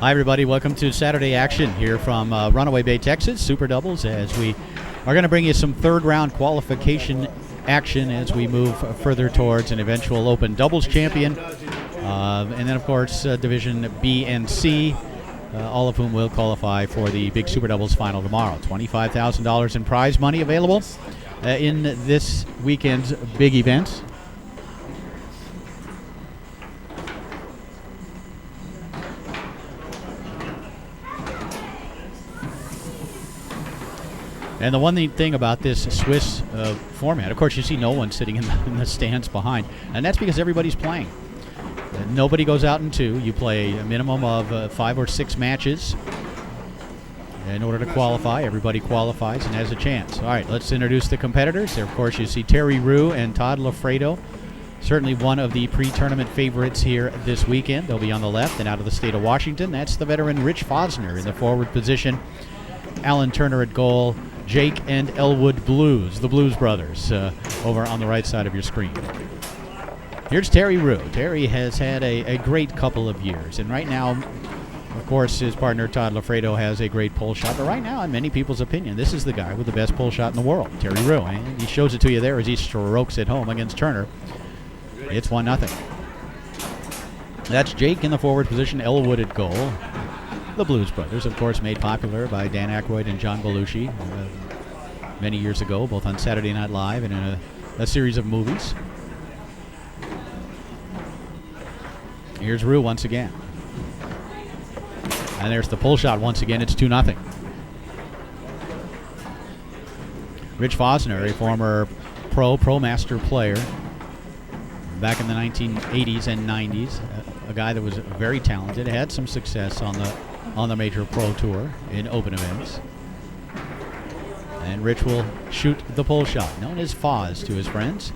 Hi, everybody. Welcome to Saturday action here from Runaway Bay, Texas. Super Doubles, as we are going to bring you some third-round qualification action as we move further towards an eventual Open Doubles champion. And then, of course, Division B and C, all of whom will qualify for the big Super Doubles final tomorrow. $25,000 in prize money available in this weekend's big event. And the one neat thing about this Swiss format, of course, you see no one sitting in the stands behind, and that's because everybody's playing. Nobody goes out in two. You play a minimum of 5 or 6 matches in order to qualify. Everybody qualifies and has a chance. All right, let's introduce the competitors. There, of course, you see Terry Rue and Todd Lafredo, certainly one of the pre-tournament favorites here this weekend. They'll be on the left, and out of the state of Washington, that's the veteran Rich Fosner in the forward position. Alan Turner at goal. Jake and Elwood Blues, the Blues Brothers, over on the right side of your screen. Here's Terry Rue. Terry has had a great couple of years, and right now, of course, his partner Todd Lafredo has a great pull shot, but right now, in many people's opinion, this is the guy with the best pull shot in the world, Terry Rue, and he shows it to you there as he strokes it home against Turner. It's 1-0. That's Jake in the forward position, Elwood at goal. The Blues Brothers, of course, made popular by Dan Aykroyd and John Belushi many years ago, both on Saturday Night Live and in a series of movies. Here's Rue once again. And there's the pull shot once again. It's 2-0. Rich Fosner, a former pro master player back in the 1980s and 90s, a guy that was very talented, had some success on the major pro tour in open events. And Rich will shoot the pull shot, known as Foz to his friends.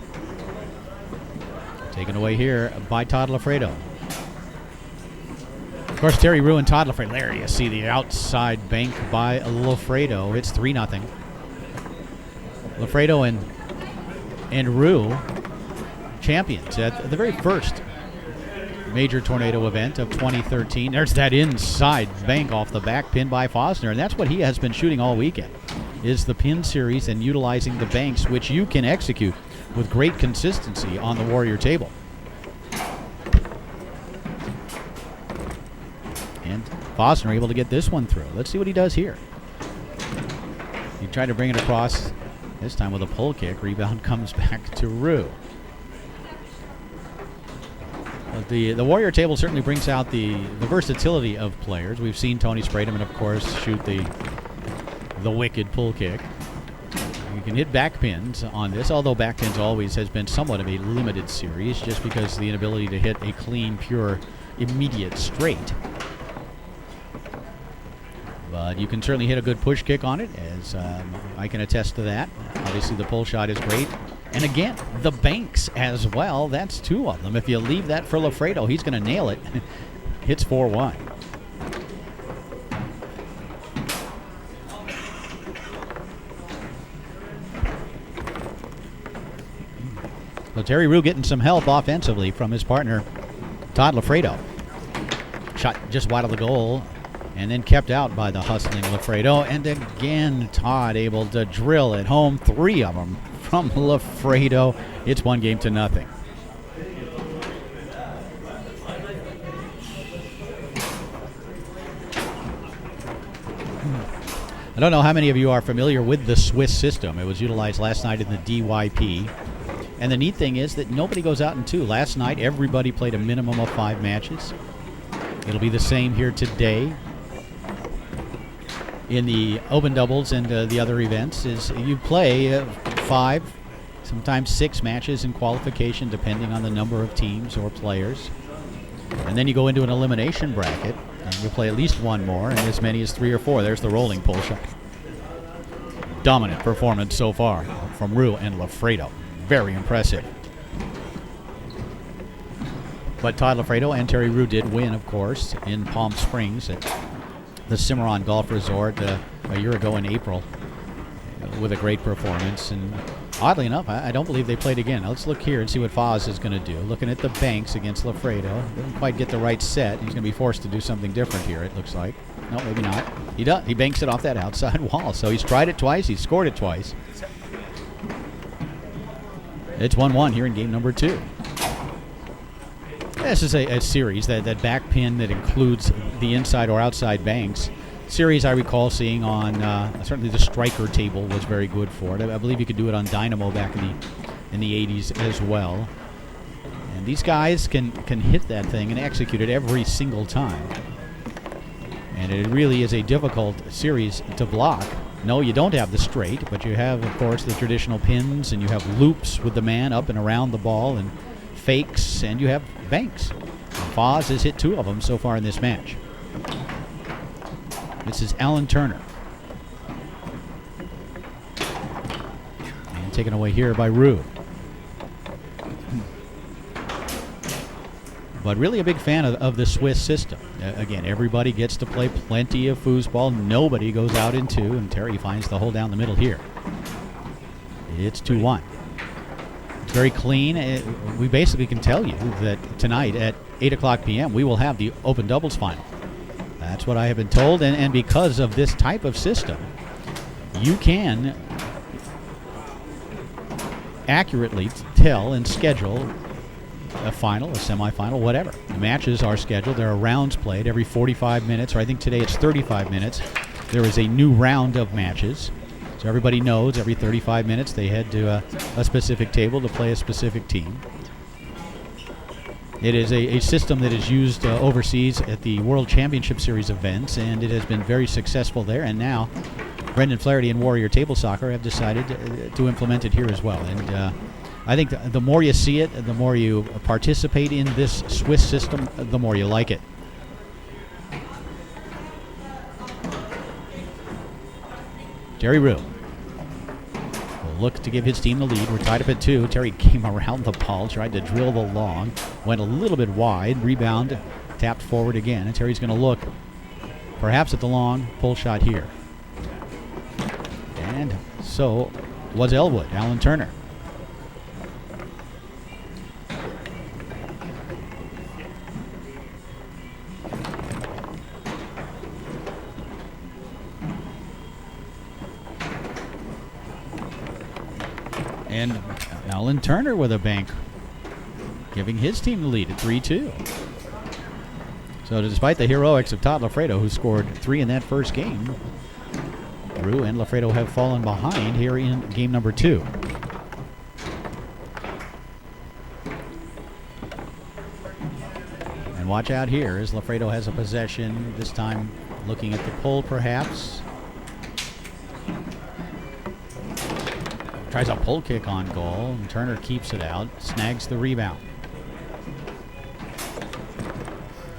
Taken away here by Todd Lafredo. Of course, Terry Rue and Todd Lafredo. There you see the outside bank by Lafredo. It's 3-0. Lafredo and Rue, champions at the very first major tornado event of 2013. There's that inside bank off the back pin by Fosner, and that's what he has been shooting all weekend, is the pin series and utilizing the banks, which you can execute with great consistency on the Warrior table. And Fosner able to get this one through. Let's see what he does here. He tried to bring it across, this time with a pull kick. Rebound comes back to Rue. The Warrior table certainly brings out the versatility of players. We've seen Tony Sprademan, of course, shoot the wicked pull kick. You can hit back pins on this, although back pins always has been somewhat of a limited series just because of the inability to hit a clean, pure, immediate straight. But you can certainly hit a good push kick on it, as I can attest to that. Obviously, the pull shot is great. And again, the banks as well. That's 2 of them. If you leave that for Lafredo, he's going to nail it. Hits 4-1. So Terry Rue getting some help offensively from his partner, Todd Lafredo. Shot just wide of the goal and then kept out by the hustling Lafredo. And again, Todd able to drill it home. 3 of them from Lafredo. It's 1-0. I don't know how many of you are familiar with the Swiss system. It was utilized last night in the DYP. And the neat thing is that nobody goes out in 2. Last night, everybody played a minimum of 5 matches. It'll be the same here today. In the open doubles and the other events, is you play 5, sometimes 6 matches in qualification, depending on the number of teams or players. And then you go into an elimination bracket, and you play at least 1 more, and as many as 3 or 4. There's the rolling pull shot. Dominant performance so far from Rue and Lafredo. Very impressive. But Todd Lafredo and Terry Rue did win, of course, in Palm Springs at the Cimarron Golf Resort a year ago in April with a great performance. And Oddly enough, I don't believe they played again. Let's look here and see what Foz is going to do. Looking at the banks against Lafredo. Didn't quite get the right set. He's going to be forced to do something different here, it looks like. No, maybe not. He does. He banks it off that outside wall. So he's tried it twice. He's scored it twice. It's 1-1 here in game number 2. This is a series, that back pin that includes the inside or outside banks. Series I recall seeing on certainly the striker table was very good for it. I believe you could do it on Dynamo back in the 80s as well. And these guys can hit that thing and execute it every single time. And it really is a difficult series to block. No, you don't have the straight, but you have, of course, the traditional pins, and you have loops with the man up and around the ball, and fakes, and you have banks. Foz has hit 2 of them so far in this match. This is Alan Turner. And taken away here by Rue. But really a big fan of the Swiss system. Again, everybody gets to play plenty of foosball. Nobody goes out in 2, and Terry finds the hole down the middle here. It's 2-1. It's very clean. We basically can tell you that tonight at 8 o'clock p.m. we will have the open doubles final. That's what I have been told, and because of this type of system, you can accurately tell and schedule a final, a semifinal, whatever. The matches are scheduled. There are rounds played every 45 minutes, or I think today it's 35 minutes. There is a new round of matches. So everybody knows every 35 minutes they head to a specific table to play a specific team. It is a system that is used overseas at the World Championship Series events, and it has been very successful there. And now Brendan Flaherty and Warrior Table Soccer have decided to implement it here as well. And I think the more you see it, the more you participate in this Swiss system, the more you like it. Terry Rue will look to give his team the lead. We're tied up at 2. Terry came around the ball, tried to drill the long, went a little bit wide, rebound, tapped forward again. And Terry's going to look perhaps at the long pull shot here. And so was Elwood, Alan Turner. And Alan Turner with a bank, giving his team the lead at 3-2. So despite the heroics of Todd Lafredo, who scored 3 in that first game, Rue and Lafredo have fallen behind here in game number 2. And watch out here as Lafredo has a possession, this time looking at the pull perhaps. Tries a pull kick on goal, and Turner keeps it out, snags the rebound.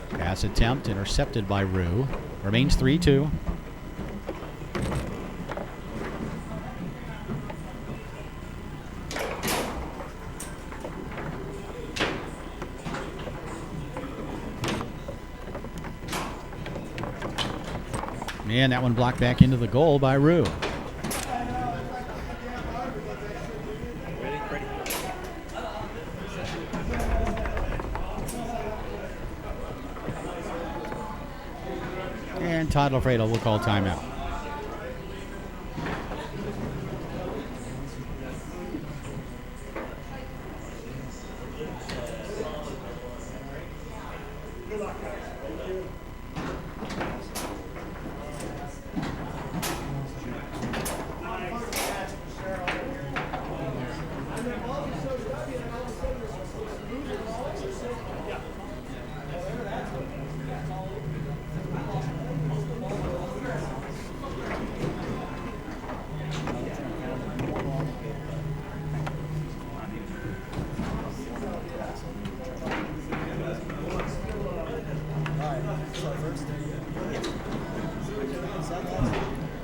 Pass attempt intercepted by Rue. Remains 3-2. And that one blocked back into the goal by Rue. And Todd Lafredo will call timeout.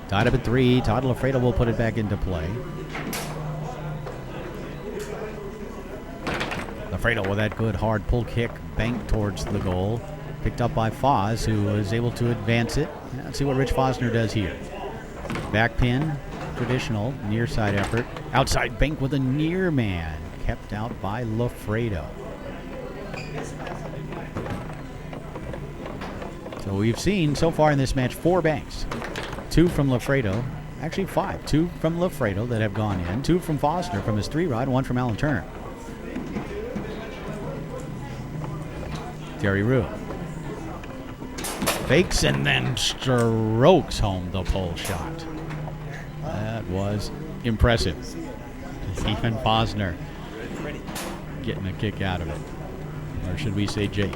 Tied up at 3. Todd Lafredo will put it back into play. Lafredo with that good hard pull kick, banked towards the goal. Picked up by Foz, who was able to advance it. Let's see what Rich Fosner does here. Back pin, traditional, near side effort. Outside bank with a near man. Kept out by Lafredo. So we've seen so far in this match 4 banks. 2 from Lafredo. Actually 5. 2 from Lafredo that have gone in. 2 from Fosner from his 3-rod. 1 from Alan Turner. Terry Rue. Fakes and then strokes home the pole shot. That was impressive. Even Fosner getting a kick out of it. Or should we say Jake?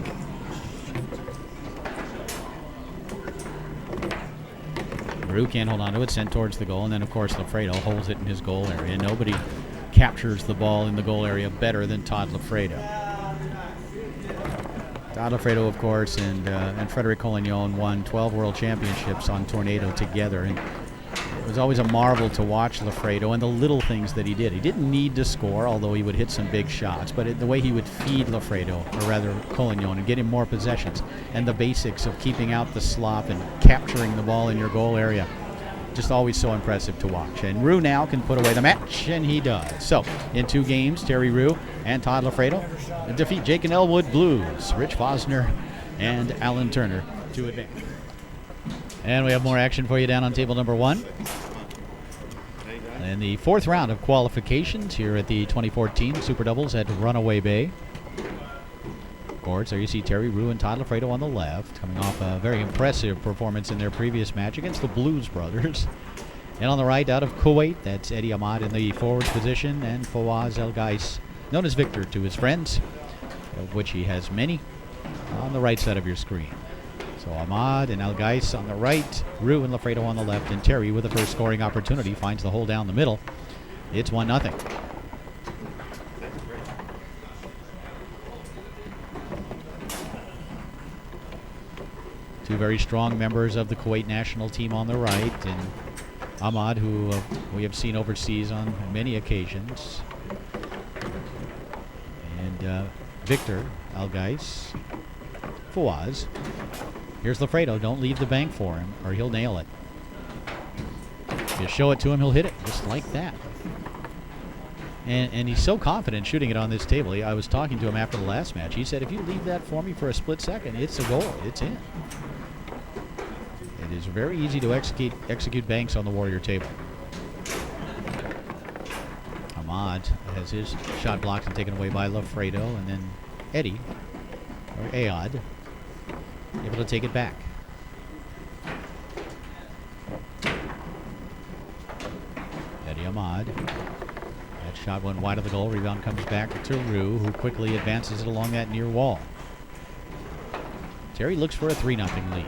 Rue can't hold on to it, sent towards the goal, and then of course Lafredo holds it in his goal area. Nobody captures the ball in the goal area better than Todd Lafredo. Todd Lafredo, of course, and Frederic Collignon won 12 World Championships on Tornado together, and it was always a marvel to watch Lafredo and the little things that he did. He didn't need to score, although he would hit some big shots, but the way he would feed Lafredo, or rather Collignon, and get him more possessions, and the basics of keeping out the slop and capturing the ball in your goal area, just always so impressive to watch. And Rue now can put away the match, and he does. So, in 2 games, Terry Rue and Todd Lafredo defeat Jake and Elwood Blues, Rich Fosner and Alan Turner to advance. And we have more action for you down on table number 1. In the 4th round of qualifications here at the 2014 Super Doubles at Runaway Bay. Of course, there you see Terry Rue and Todd Lafredo on the left, coming off a very impressive performance in their previous match against the Blues Brothers. And on the right, out of Kuwait, that's Eddie Ahmad in the forward position, and Fawaz El Gais, known as Victor to his friends, of which he has many, on the right side of your screen. So Ahmad and El Gais on the right, Rue and Lafredo on the left, and Terry with the first scoring opportunity finds the hole down the middle. It's 1-0. Two very strong members of the Kuwait national team on the right, and Ahmad, who we have seen overseas on many occasions, and Victor El Gais, Fawaz. Here's Lafredo. Don't leave the bank for him, or he'll nail it. If you show it to him, he'll hit it, just like that. And he's so confident shooting it on this table. I was talking to him after the last match. He said, if you leave that for me for a split second, it's a goal. It's in. It is very easy to execute banks on the Warrior table. Ahmad has his shot blocked and taken away by Lafredo, and then Eddie, or Ayad, able to take it back. Eddie Ahmad. That shot went wide of the goal. Rebound comes back to Rue, who quickly advances it along that near wall. Terry looks for a 3-0 lead.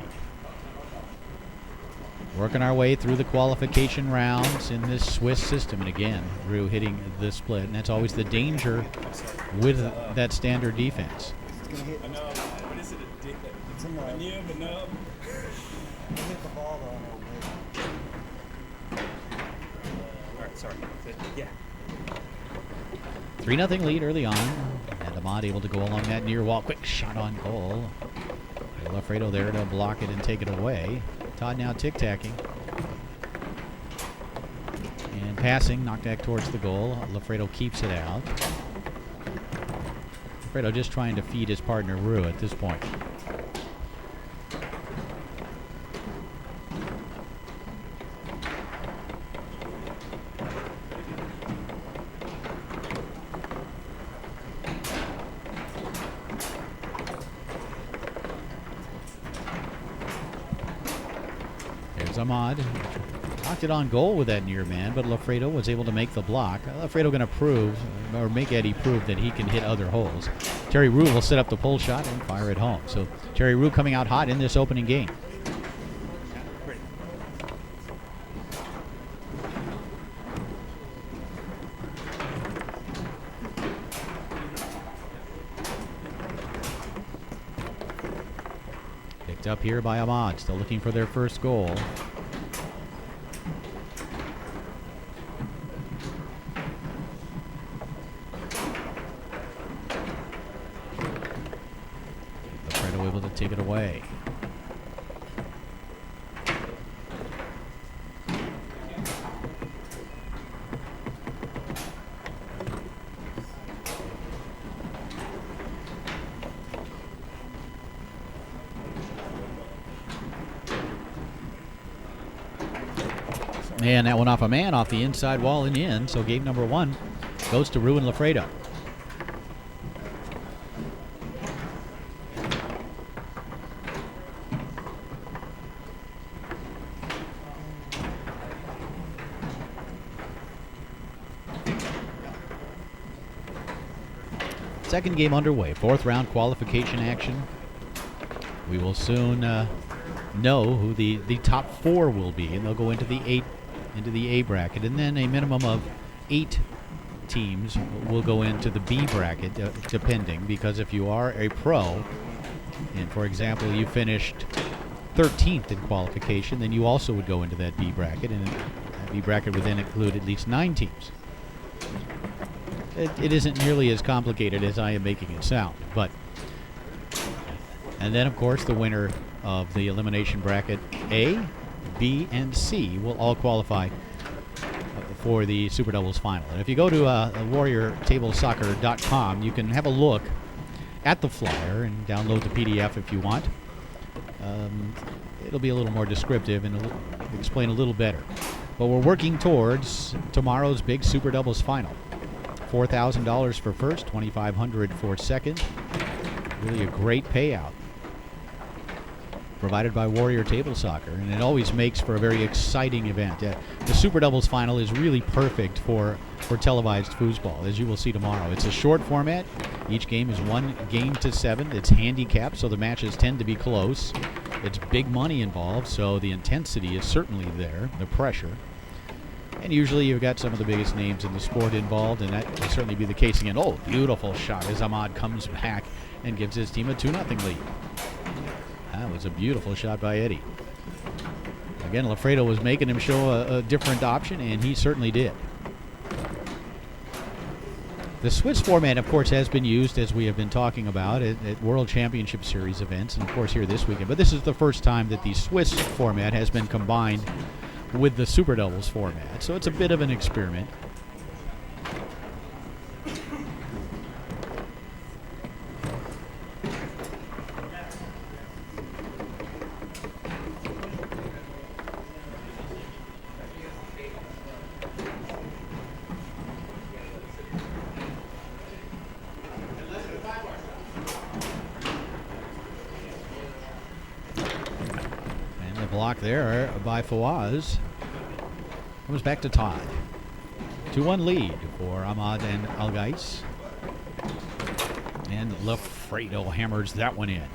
Working our way through the qualification rounds in this Swiss system. And again, Rue hitting the split. And that's always the danger with that standard defense. I know. What is it? It's in the new, but no. Hit the ball though. All right, sorry. Yeah. 3-0 lead early on. And Ahmad able to go along that near wall. Quick shot on goal. Lafredo there to block it and take it away. Todd now tic-tacking. And passing, knocked back towards the goal. Lafredo keeps it out. Lafredo just trying to feed his partner Rue at this point. There's Ahmad. Knocked it on goal with that near man, but Lafredo was able to make the block. Lafredo going to prove, or make Eddie prove, that he can hit other holes. Terry Rue will set up the pull shot and fire it home. So Terry Rue coming out hot in this opening game. Picked up here by Ahmad, still looking for their first goal. Lafredo able to take it away. And that one off a man off the inside wall and in. So game number 1 goes to Ruin Lafredo. Second game underway, 4th round qualification action. We will soon know who the top 4 will be, and they'll go into the A bracket, and then a minimum of 8 teams will go into the B bracket, depending, because if you are a pro, and for example you finished 13th in qualification, then you also would go into that B bracket, and that B bracket would then include at least 9 teams. It isn't nearly as complicated as I am making it sound, but and then of course the winner of the elimination bracket A, B, and C will all qualify for the Super Doubles final. And if you go to warriortablesoccer.com, you can have a look at the flyer and download the PDF if you want. It'll be a little more descriptive and explain a little better. But we're working towards tomorrow's big Super Doubles final. $4,000 for first, $2,500 for second. Really a great payout provided by Warrior Table Soccer, and it always makes for a very exciting event. The Super Doubles final is really perfect for televised foosball, as you will see tomorrow. It's a short format. Each game is 1 game to 7. It's handicapped, so the matches tend to be close. It's big money involved, so the intensity is certainly there, the pressure. And usually you've got some of the biggest names in the sport involved, and that will certainly be the case again. Oh, beautiful shot as Ahmad comes back and gives his team a 2-0 lead. That was a beautiful shot by Eddie. Again, Lafredo was making him show a different option, and he certainly did. The Swiss format, of course, has been used, as we have been talking about, at World Championship Series events, and of course here this weekend. But this is the first time that the Swiss format has been combined with the Super Doubles format, so it's a bit of an experiment. Block there by Fawaz. Comes back to Todd. 2-1 lead for Ahmad and Algais. And Lafredo hammers that one in.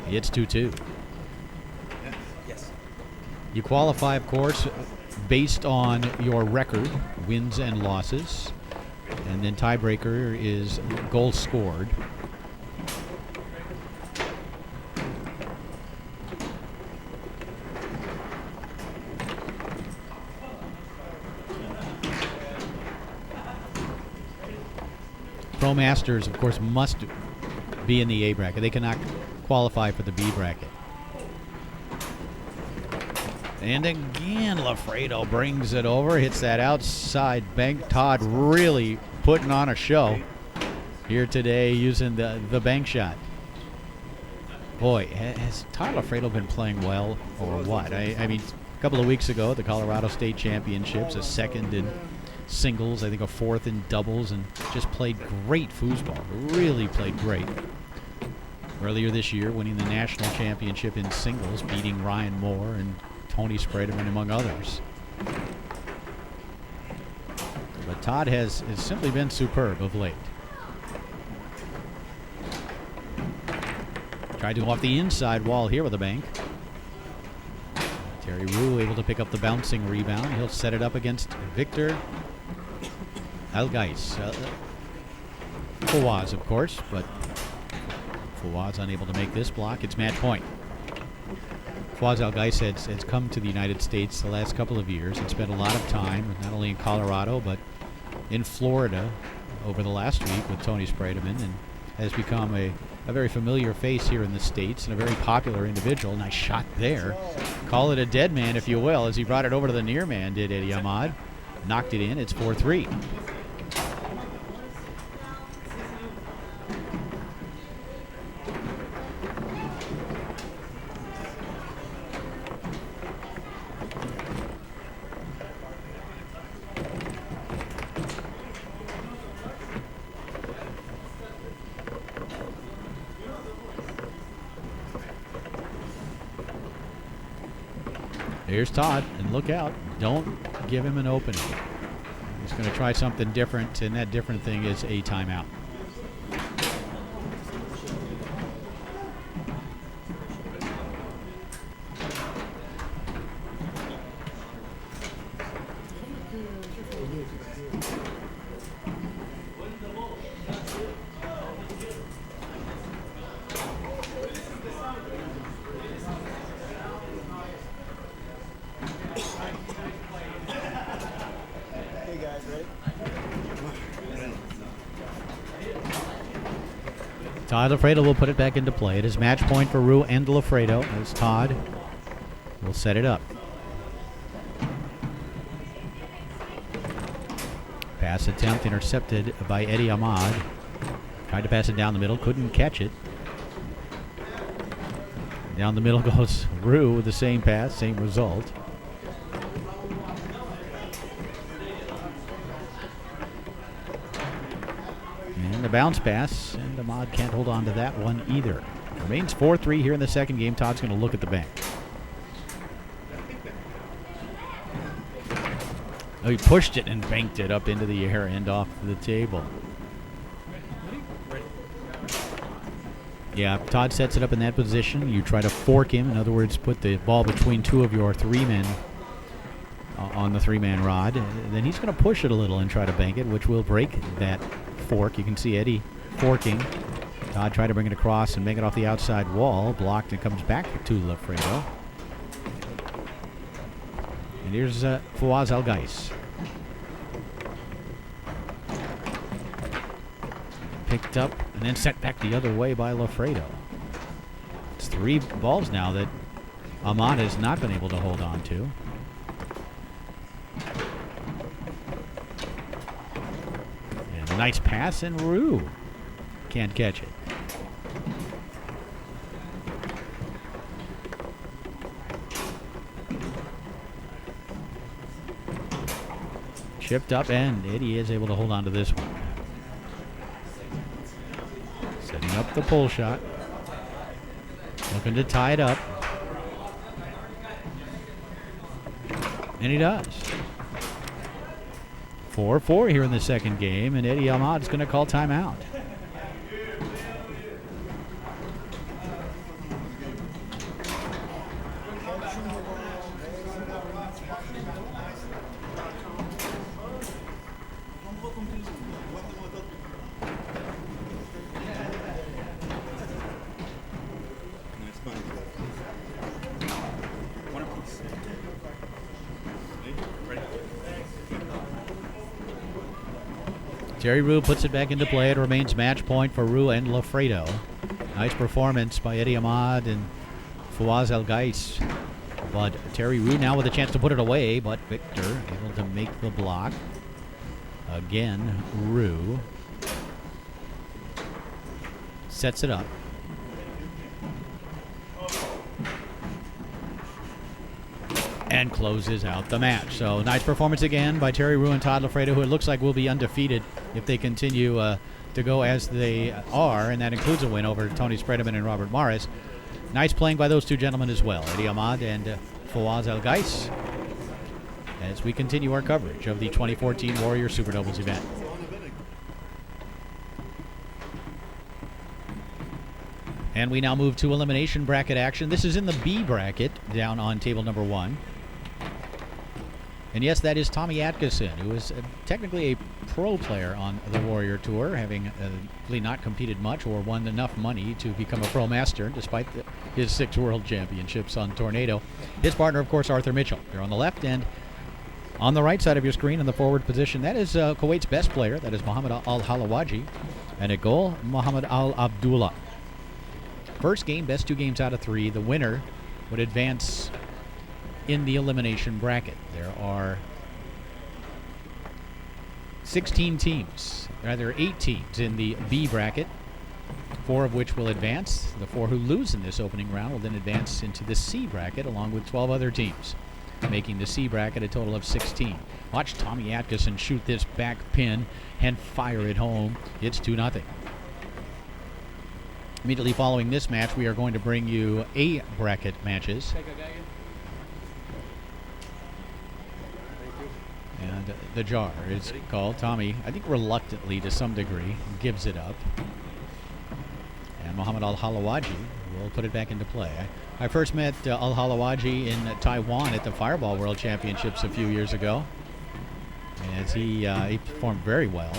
It's 2-2. Yes. You qualify, of course, based on your record, wins and losses. And then tiebreaker is goals scored. Pro Masters, of course, must be in the A bracket. They cannot qualify for the B bracket. And again, Lafredo brings it over, hits that outside bank. Todd really putting on a show here today using the bank shot. Boy, has Todd Lafredo been playing well or what? I mean, a couple of weeks ago at the Colorado State Championships, a second in singles, I think a 4th in doubles, and just played great foosball. Really played great. Earlier this year, winning the national championship in singles, beating Ryan Moore and Tony Spredeman, among others. But Todd has simply been superb of late. Tried to go off the inside wall here with a bank. Terry Rue able to pick up the bouncing rebound. He'll set it up against Victor Algais. Fawaz, of course, but Fawaz unable to make this block. It's match point. Fawaz Algais has come to the United States the last couple of years and spent a lot of time, not only in Colorado, but in Florida over the last week with Tony Spredeman, and has become a very familiar face here in the States and a very popular individual. Nice shot there. Call it a dead man, if you will, as he brought it over to the near man, did Eddie Ahmad. Knocked it in. It's 4-3. Here's Todd, and look out. Don't give him an opening. He's going to try something different, and that different thing is a timeout. Todd Lafredo will put it back into play. It is match point for Rue and Lafredo as Todd will set it up. Pass attempt intercepted by Eddie Ahmad. Tried to pass it down the middle, couldn't catch it. Down the middle goes Rue with the same pass, same result. And the bounce pass, and Ahmad can't hold on to that one either. Remains 4-3 here in the second game. Todd's going to look at the bank. Oh, he pushed it and banked it up into the air and off the table. Yeah, Todd sets it up in that position. You try to fork him. In other words, put the ball between two of your three men on the three-man rod. Then he's going to push it a little and try to bank it, which will break that fork. You can see Eddie forking. Todd tried to bring it across and make it off the outside wall. Blocked and comes back to Lafredo. And here's Fawaz Al-Gais. Picked up and then set back the other way by Lafredo. It's 3 balls now that Ahmad has not been able to hold on to. And a nice pass, and Rue can't catch it. Chipped up, and Eddie is able to hold on to this one. Setting up the pull shot. Looking to tie it up. And he does. 4-4 here in the second game, and Eddie Ahmad is going to call timeout. Terry Rue puts it back into play. It remains match point for Rue and Lafredo. Nice performance by Eddie Ahmad and Fawaz Al-Gais. But Terry Rue now with a chance to put it away, but Victor able to make the block. Again, Rue sets it up. And closes out the match. So nice performance again by Terry Rue and Todd Lafredo, who it looks like will be undefeated if they continue to go as they are, and that includes a win over Tony Spredeman and Robert Morris. Nice playing by those two gentlemen as well, Eddie Ahmad and Fawaz Al-Gais, as we continue our coverage of the 2014 Warrior Super Doubles event. And we now move to elimination bracket action. This is in the B bracket down on table number 1. And yes, that is Tommy Atkinson, who is technically a pro player on the Warrior Tour, having really not competed much or won enough money to become a pro master, despite his 6 world championships on Tornado. His partner, of course, Arthur Mitchell. They're on the left end. On the right side of your screen in the forward position, that is Kuwait's best player. That is Muhammad Al-Halawaji. And at goal, Muhammad Al-Abdullah. First game, best 2 games out of 3. The winner would advance in the elimination bracket. There are 16 teams, rather 8 teams in the B bracket, 4 of which will advance. The 4 who lose in this opening round will then advance into the C bracket along with 12 other teams, making the C bracket a total of 16. Watch Tommy Atkinson shoot this back pin and fire it home. It's 2-0. Immediately following this match, we are going to bring you A bracket matches. the jar is called. Tommy, I think reluctantly to some degree, gives it up. And Muhammad Al-Halawaji will put it back into play. I first met Al-Halawaji in Taiwan at the Fireball World Championships a few years ago. As he performed very well.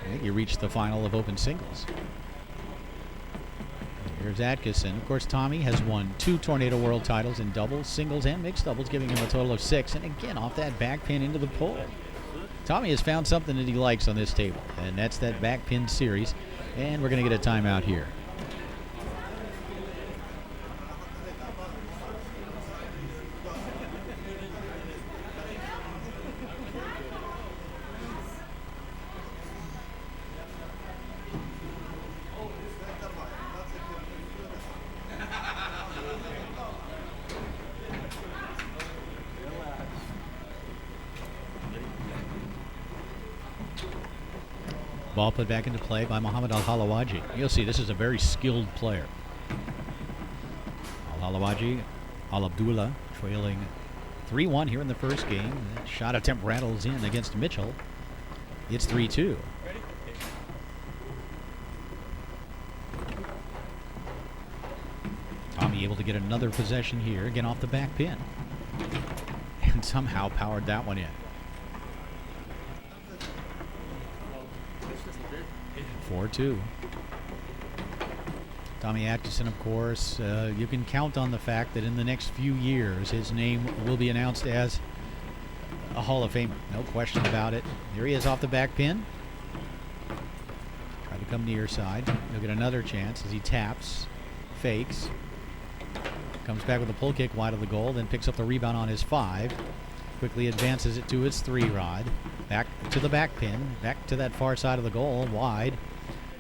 I think he reached the final of open singles. Here's Atkinson. Of course, Tommy has won 2 Tornado World titles in doubles, singles, and mixed doubles, giving him a total of 6. And again, off that back pin into the pole. Tommy has found something that he likes on this table, and that's that back pin series. And we're going to get a timeout here. Ball put back into play by Muhammad Al-Halawaji. You'll see this is a very skilled player. Al-Halawaji, Al-Abdullah trailing 3-1 here in the first game. That shot attempt rattles in against Mitchell. It's 3-2. Tommy able to get another possession here, again off the back pin. And somehow powered that one in. 4-2. Tommy Atkinson, of course, you can count on the fact that in the next few years his name will be announced as a Hall of Famer. No question about it. Here he is off the back pin. Try to come near side. He'll get another chance as he taps, fakes, comes back with a pull kick wide of the goal, then picks up the rebound on his 5. Quickly advances it to his 3-rod. Back to the back pin. Back to that far side of the goal, wide.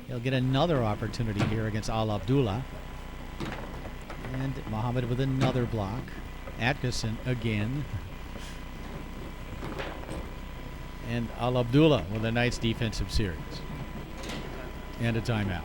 He'll get another opportunity here against Al-Abdullah. And Muhammad with another block. Atkinson again. And Al-Abdullah with a nice defensive series. And a timeout.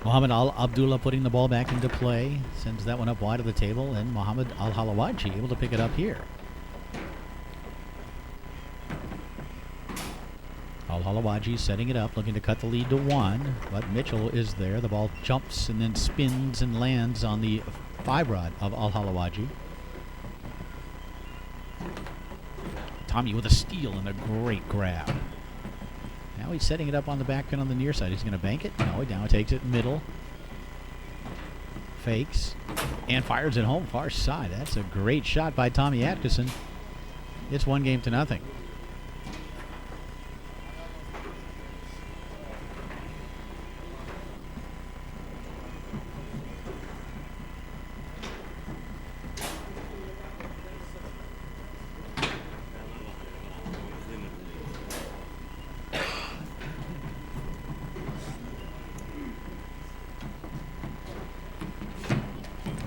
Muhammad Al-Abdullah putting the ball back into play. Sends that one up wide of the table. And Muhammad Al-Halawaji able to pick it up here. Al-Halawaji setting it up, looking to cut the lead to 1. But Mitchell is there. The ball jumps and then spins and lands on the 5-rod of Al-Halawaji. Tommy with a steal and a great grab. Now he's setting it up on the back pin on the near side. He's going to bank it. No, he now takes it middle. Fakes. And fires it home far side. That's a great shot by Tommy Atkinson. It's 1-0.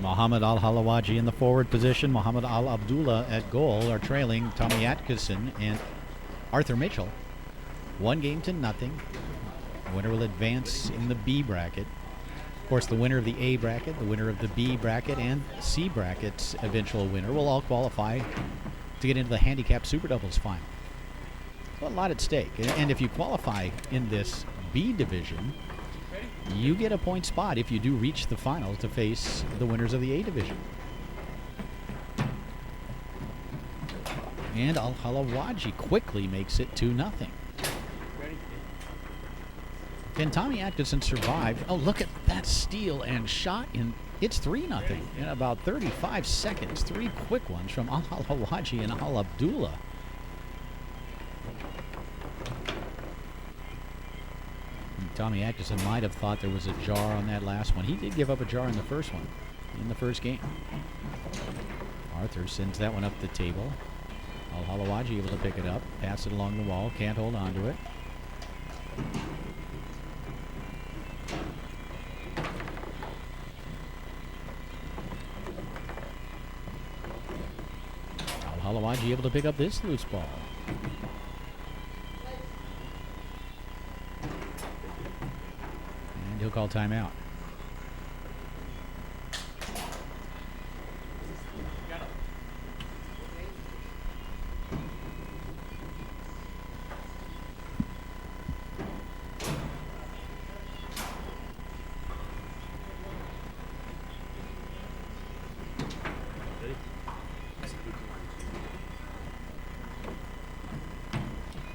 Muhammad Al-Halawaji in the forward position. Muhammad Al-Abdullah at goal are trailing Tommy Atkinson and Arthur Mitchell. 1-0. The winner will advance in the B bracket. Of course, the winner of the A bracket, the winner of the B bracket, and C bracket's eventual winner will all qualify to get into the handicap super doubles final. So a lot at stake. And if you qualify in this B division, you get a point spot if you do reach the finals to face the winners of the A division. And Al-Halawaji quickly makes it 2-0. Can Tommy Atkinson survive? Oh, look at that steal and shot in. It's 3-0 in about 35 seconds. 3 quick ones from Al-Halawaji and Al-Abdullah. Tommy Atkinson might have thought there was a jar on that last one. He did give up a jar in the first one, in the first game. Arthur sends that one up the table. Al-Halawaji able to pick it up, pass it along the wall, can't hold on to it. Al-Halawaji able to pick up this loose ball. And he'll call timeout.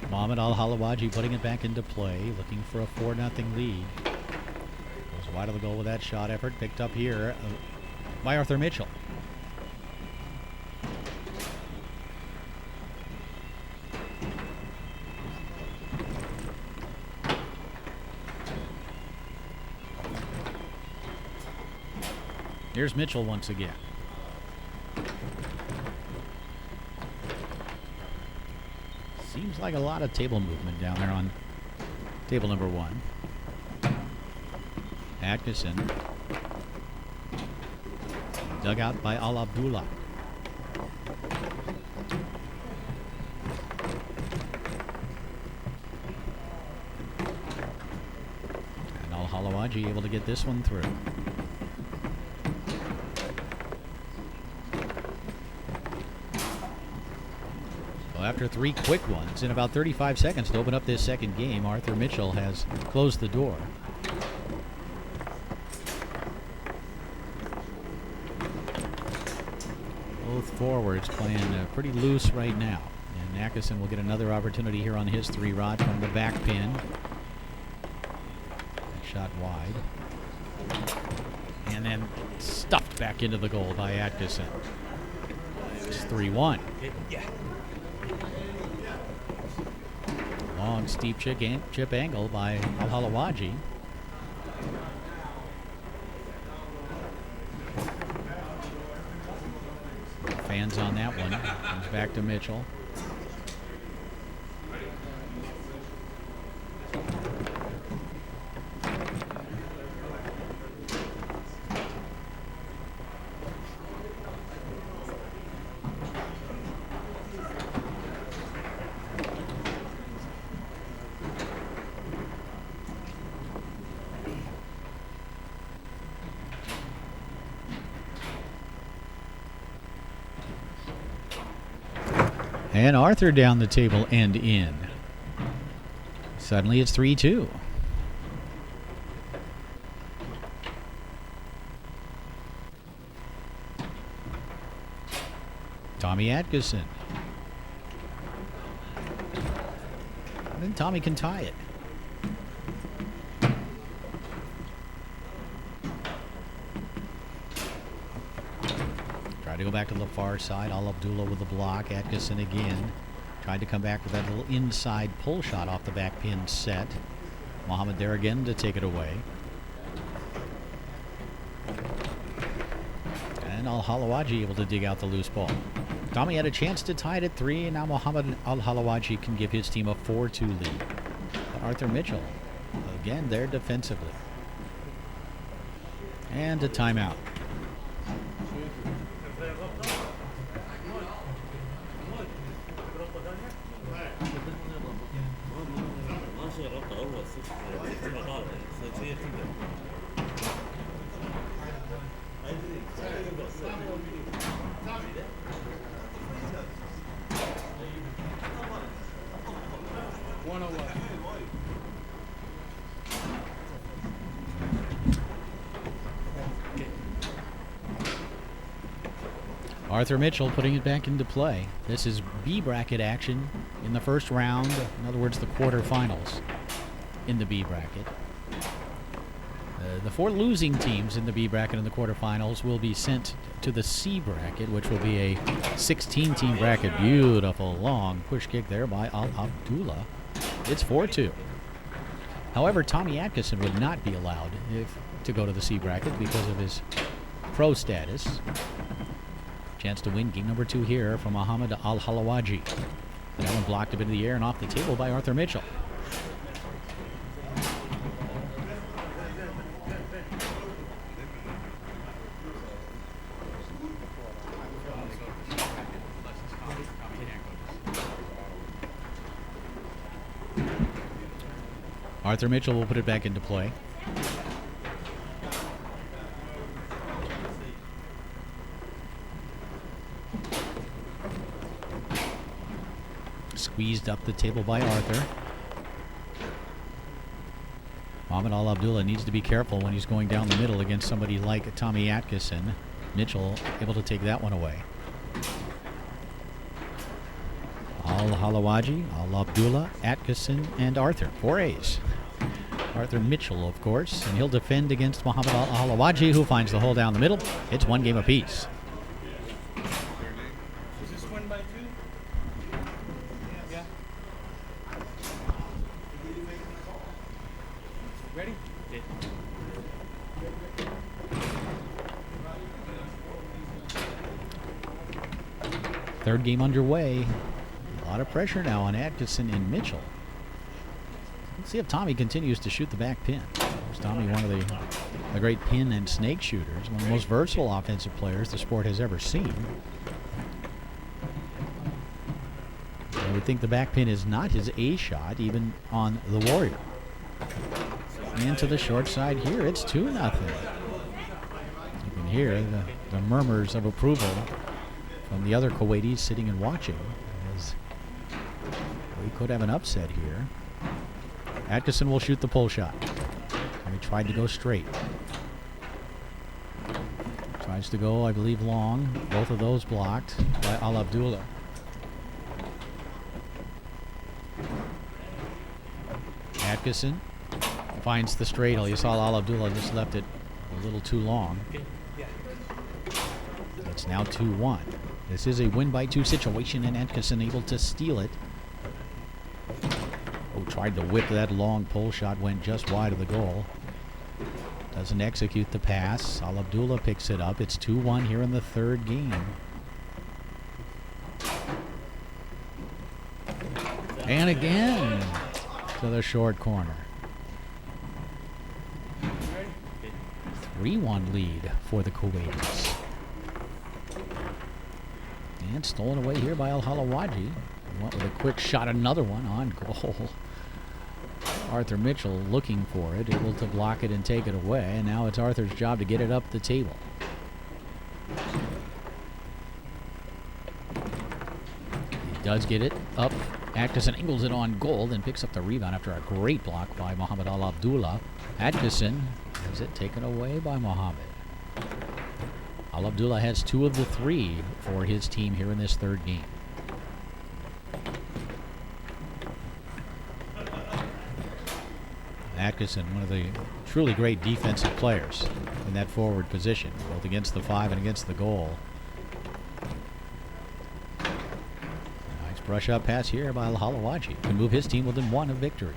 Mohamed Al-Halawaji putting it back into play, looking for a 4-0 lead. Goes wide of the goal with that shot effort, picked up here by Arthur Mitchell. Here's Mitchell once again. Seems like a lot of table movement down there on table number 1. Atkinson. Dug out by Al Abdullah. And Al-Halawaji able to get this one through. After 3 quick ones in about 35 seconds to open up this second game, Arthur Mitchell has closed the door. Both forwards playing pretty loose right now. And Atkinson will get another opportunity here on his 3-rod from the back pin. That shot wide. And then stuffed back into the goal by Atkinson. It's 3-1. Yeah. Long steep chip angle by Al-Halawaji. Fans on that one. Comes back to Mitchell. And Arthur down the table and in. Suddenly it's 3-2. Tommy Atkinson. And then Tommy can tie it. Tried to go back to the far side. Al Abdullah with the block. Atkinson again. Tried to come back with that little inside pull shot off the back pin set. Mohamed there again to take it away. And Al-Halawaji able to dig out the loose ball. Tommy had a chance to tie it at 3, and now Mohamed Al-Halawaji can give his team a 4-2 lead. But Arthur Mitchell, again, there defensively. And a timeout. Arthur Mitchell putting it back into play. This is B bracket action in the first round. In other words, the quarterfinals in the B bracket. The 4 losing teams in the B bracket in the quarterfinals will be sent to the C bracket, which will be a 16-team bracket. Beautiful long push kick there by Al Abdullah. It's 4-2. However, Tommy Atkinson would not be allowed to go to the C bracket because of his pro status. Chance to win game number 2 here from Mohamed Al-Halawaji. That one blocked up into the air and off the table by Arthur Mitchell. Arthur Mitchell will put it back into play. Squeezed up the table by Arthur. Mohamed Al-Abdullah needs to be careful when he's going down the middle against somebody like Tommy Atkinson. Mitchell able to take that one away. Al-Halawaji, Al-Abdullah, Atkinson, and Arthur. 4 A's. Arthur Mitchell, of course, and he'll defend against Mohamed Al-Halawaji, who finds the hole down the middle. It's 1 game apiece. Is this 1 by 2? Yeah. Ready? Yeah. Third game underway. A lot of pressure now on Atkinson and Mitchell. Let's see if Tommy continues to shoot the back pin. There's Tommy, one of the great pin and snake shooters, one of the most versatile offensive players the sport has ever seen. I would think the back pin is not his A shot, even on the Warrior. And to the short side here, it's 2-0. You can hear the murmurs of approval from the other Kuwaitis sitting and watching, as we could have an upset here. Atkinson will shoot the pull shot. And he tried to go straight. Tries to go, I believe, long. Both of those blocked by Al-Abdullah. Atkinson finds the straight hole. You saw Al-Abdullah just left it a little too long. It's now 2-1. This is a win-by-2 situation, and Atkinson able to steal it. Oh, tried to whip that long pull shot, went just wide of the goal. Doesn't execute the pass. Al-Abdullah picks it up. It's 2-1 here in the third game. And again to the short corner. 3-1 lead for the Kuwaitis. And stolen away here by Al-Halawaji. Went with a quick shot, another one on goal. Arthur Mitchell looking for it, able to block it and take it away. And now it's Arthur's job to get it up the table. He does get it up. Atkinson angles it on goal, then picks up the rebound after a great block by Mohamed Al-Abdullah. Atkinson has it taken away by Mohamed. Al-Abdullah has 2 of the 3 for his team here in this third game. Atkinson, one of the truly great defensive players in that forward position, both against the 5 and against the goal. Nice brush up pass here by Al-Halawaji. Can move his team within 1 of victory.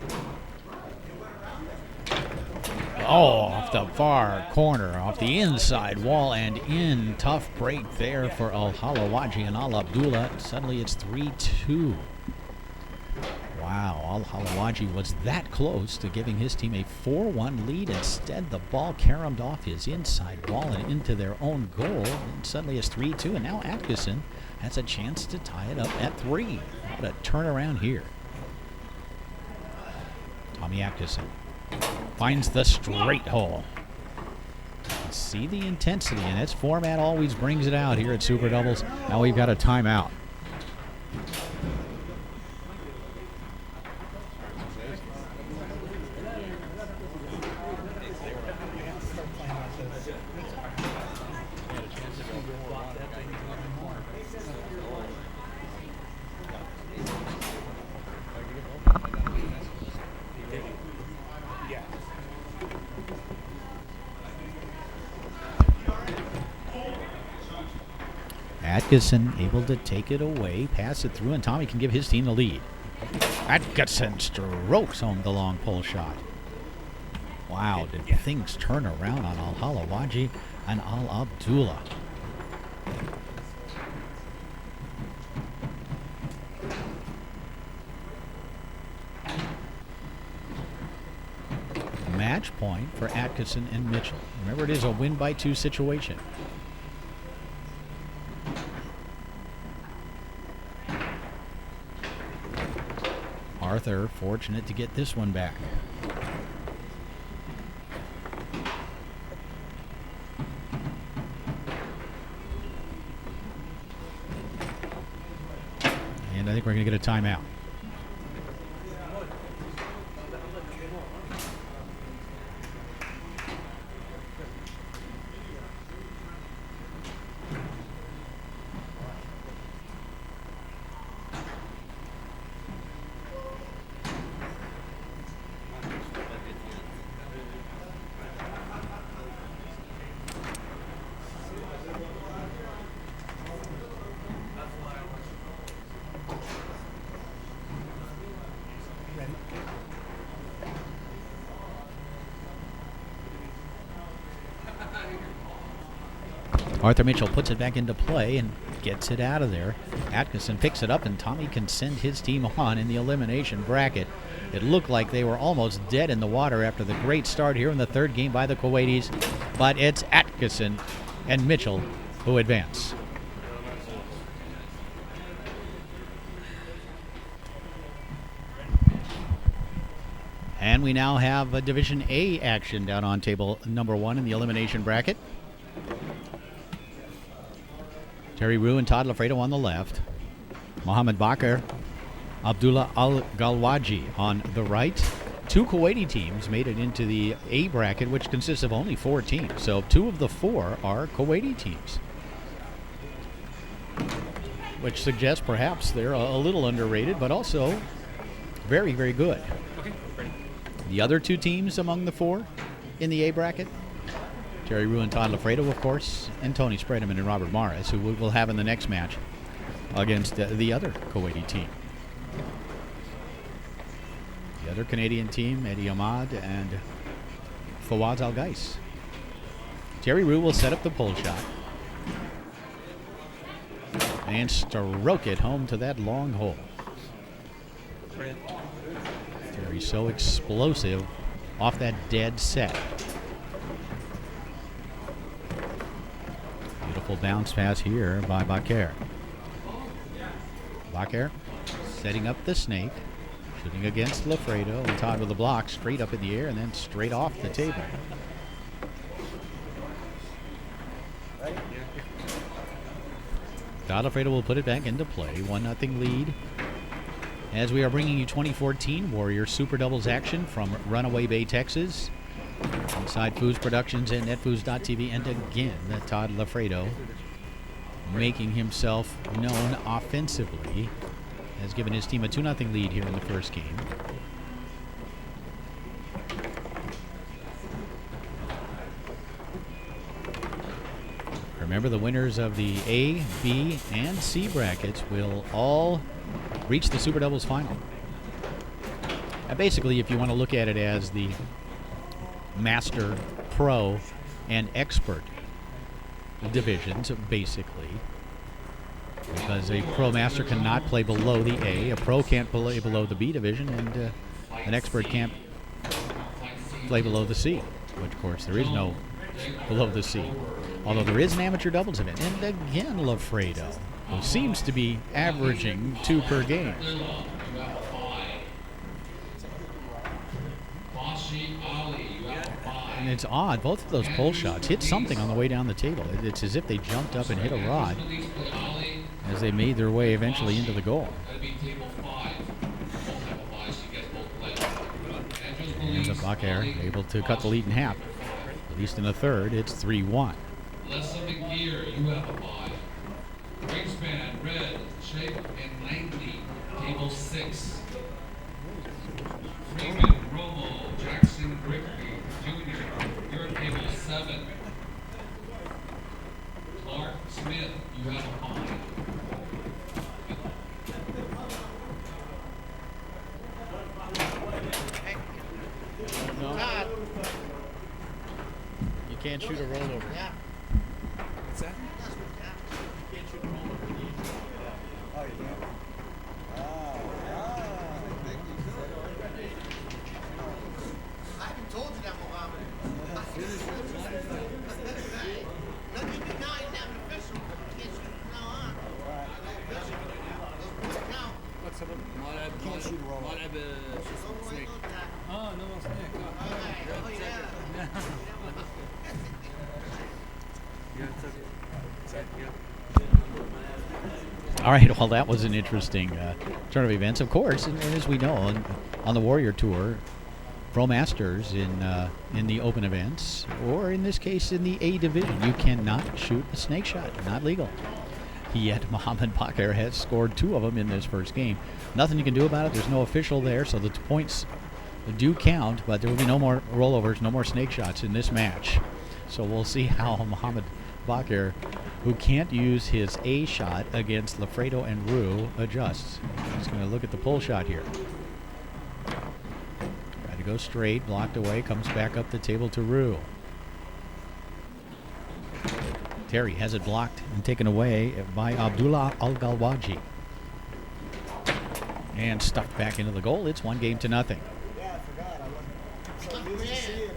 Oh, off the far corner, off the inside wall and in. Tough break there for Al-Halawaji and Al-Abdullah. Suddenly it's 3-2. Wow, Al-Halawaji was that close to giving his team a 4-1 lead. Instead, the ball caromed off his inside wall and into their own goal. And suddenly it's 3-2, and now Atkinson has a chance to tie it up at 3. What a turnaround here. Tommy Atkinson finds the straight hole. See the intensity, and its format always brings it out here at Super Doubles. Now we've got a timeout. Atkinson able to take it away, pass it through, and Tommy can give his team the lead. Atkinson strokes home the long pull shot. Wow, did things turn around on Al-Halawaji and Al-Abdullah. Match point for Atkinson and Mitchell. Remember, it is a win-by-2 situation. Arthur fortunate to get this one back. And I think we're going to get a timeout. Arthur Mitchell puts it back into play and gets it out of there. Atkinson picks it up, and Tommy can send his team on in the elimination bracket. It looked like they were almost dead in the water after the great start here in the third game by the Kuwaitis, but it's Atkinson and Mitchell who advance. And we now have a Division A action down on table number 1 in the elimination bracket. Terry Rue and Todd Lafredo on the left. Mohammed Bakr, Abdullah Al-Galwaji on the right. 2 Kuwaiti teams made it into the A bracket, which consists of only 4 teams. So 2 of the 4 are Kuwaiti teams, which suggests perhaps they're a little underrated, but also very, very good. Okay, ready. The other 2 teams among the 4 in the A bracket, Terry Rue and Todd Lafredo, of course, and Tony Spredeman and Robert Morris, who we will have in the next match against the other Kuwaiti team. The other Canadian team, Eddie Ahmad and Fawaz Al-Gais. Terry Rue will set up the pull shot and stroke it home to that long hole. Terry's so explosive off that dead set. Beautiful bounce pass here by Bakr. Bakr setting up the snake, shooting against Lafredo, and Todd with the block straight up in the air and then straight off the table. Todd Lafredo will put it back into play. 1-0 lead. As we are bringing you 2014 Warriors Super Doubles action from Runaway Bay, Texas. Inside Foos Productions and netfoos.tv, and again, Todd Lafredo making himself known offensively, has given his team a 2-0 lead here in the first game. Remember, the winners of the A, B, and C brackets will all reach the Super Doubles final. And basically, if you want to look at it as the Master, Pro, and Expert divisions, basically, because a Pro Master cannot play below the A Pro can't play below the B division, and an Expert can't play below the C, which, of course, there is no below the C. Although there is an amateur doubles event. And again, Lafredo, who seems to be averaging 2 per game. And it's odd, both of those pole shots hit something on the way down the table. It's as if they jumped up and hit a rod as they made their way eventually into the goal. And Bakr able to cut the lead in half. At least in the third, it's 3-1. Lessa McGear, you have a 5. Wingspan, Red, Shape, and Langley, table 6. Freeman, Romo, Jackson, Rigby, Jr., you're at table 7. Clark, Smith, you have a 5. No. You can't shoot a rollover. Yeah. What's that? You can't shoot a rollover. Oh, yeah. I haven't told you that, Mohammed. No, you do not. You're not an official. You can't shoot from now on. Official. Those points count. What's up? Can't shoot a roll. Don't worry about that. Oh, no, it's Nick. Oh, yeah. Yeah, it's okay. All right, well, that was an interesting turn of events. Of course, and as we know, on the Warrior Tour, Pro Masters in the open events, or in this case in the A division, you cannot shoot a snake shot. Not legal. Yet Mohamed Bakr has scored 2 of them in this first game. Nothing you can do about it. There's no official there, so the points do count, but there will be no more rollovers, no more snake shots in this match. So we'll see how Mohamed Bakr, who can't use his A shot against Lafredo and Rue, adjusts. He's going to look at the pull shot here. Try to go straight, blocked away, comes back up the table to Rue. Terry has it blocked and taken away by Abdullah Al-Galwaji. And stuffed back into the goal. It's 1-0. Yeah, I forgot. I wasn't so used to seeing it.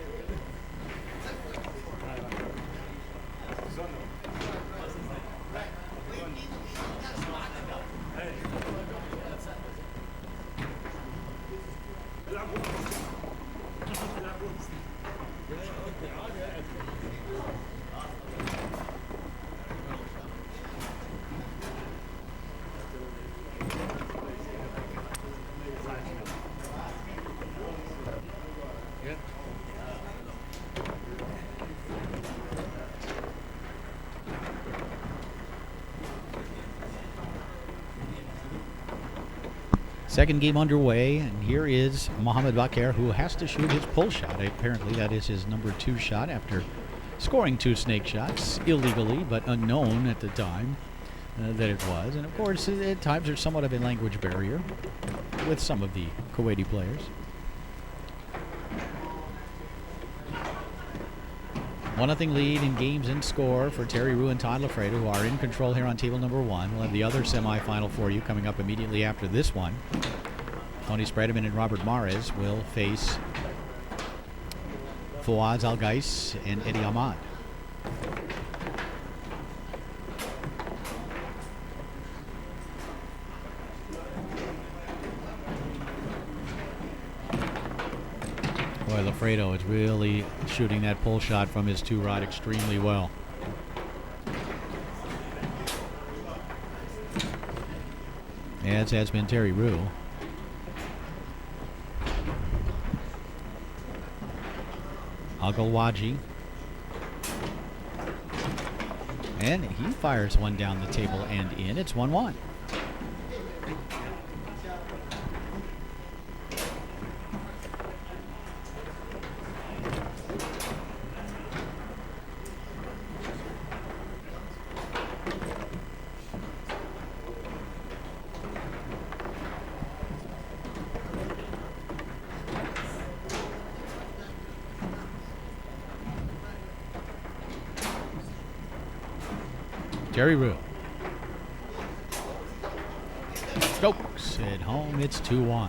Second game underway, and here is Mohamed Bakr, who has to shoot his pull shot. Apparently that is his number 2 shot after scoring 2 snake shots illegally, but unknown at the time that it was. And of course, at times there's somewhat of a language barrier with some of the Kuwaiti players. 1-0 lead in games and score for Terry Rue and Todd Lafredo, who are in control here on table number 1. We'll have the other semifinal for you coming up immediately after this one. Tony Spredeman and Robert Mares will face Fouad Al-Gais and Eddie Ahmad. Boy, Lafredo is really shooting that pull shot from his 2-rod extremely well. As has been Terry Rue. Al-Galwaji. And he fires one down the table and in. It's 1-1. Terry Rue. Stokes at home. It's 2-1.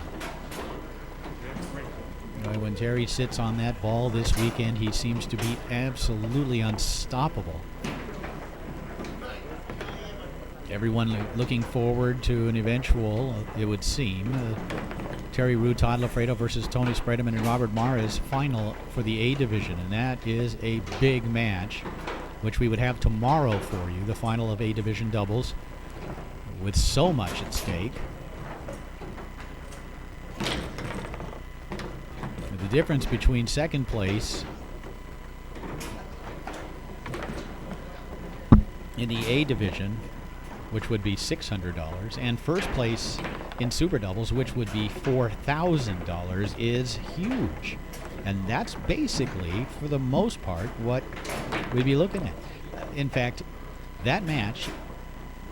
When Terry sits on that ball this weekend, he seems to be absolutely unstoppable. Everyone looking forward to an eventual, it would seem, Terry Rue, Todd Lafredo versus Tony Spredeman and Robert Mares final for the A division, and that is a big match, which we would have tomorrow for you, the final of A division doubles, with so much at stake. The difference between second place in the A division, which would be $600, and first place in super doubles, which would be $4,000, is huge. And that's basically, for the most part, what we'd be looking at. In fact, that match,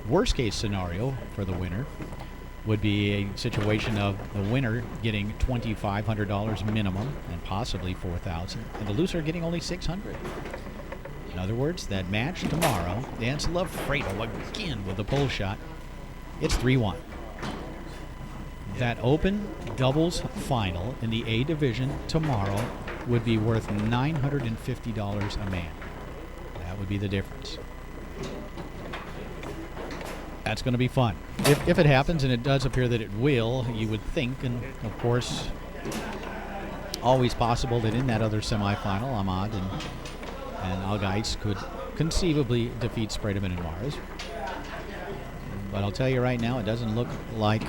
worst case scenario for the winner, would be a situation of the winner getting $2,500 minimum and possibly $4,000, and the loser getting only $600. In other words, that match tomorrow, Dance Lafredo again with a pull shot. It's 3-1. That open doubles final in the A division tomorrow would be worth $950 a man. That would be the difference. That's going to be fun. If it happens, and it does appear that it will, you would think, and of course, always possible that in that other semifinal, Ahmad and Al-Gais could conceivably defeat Spredeman and Mares. But I'll tell you right now, it doesn't look like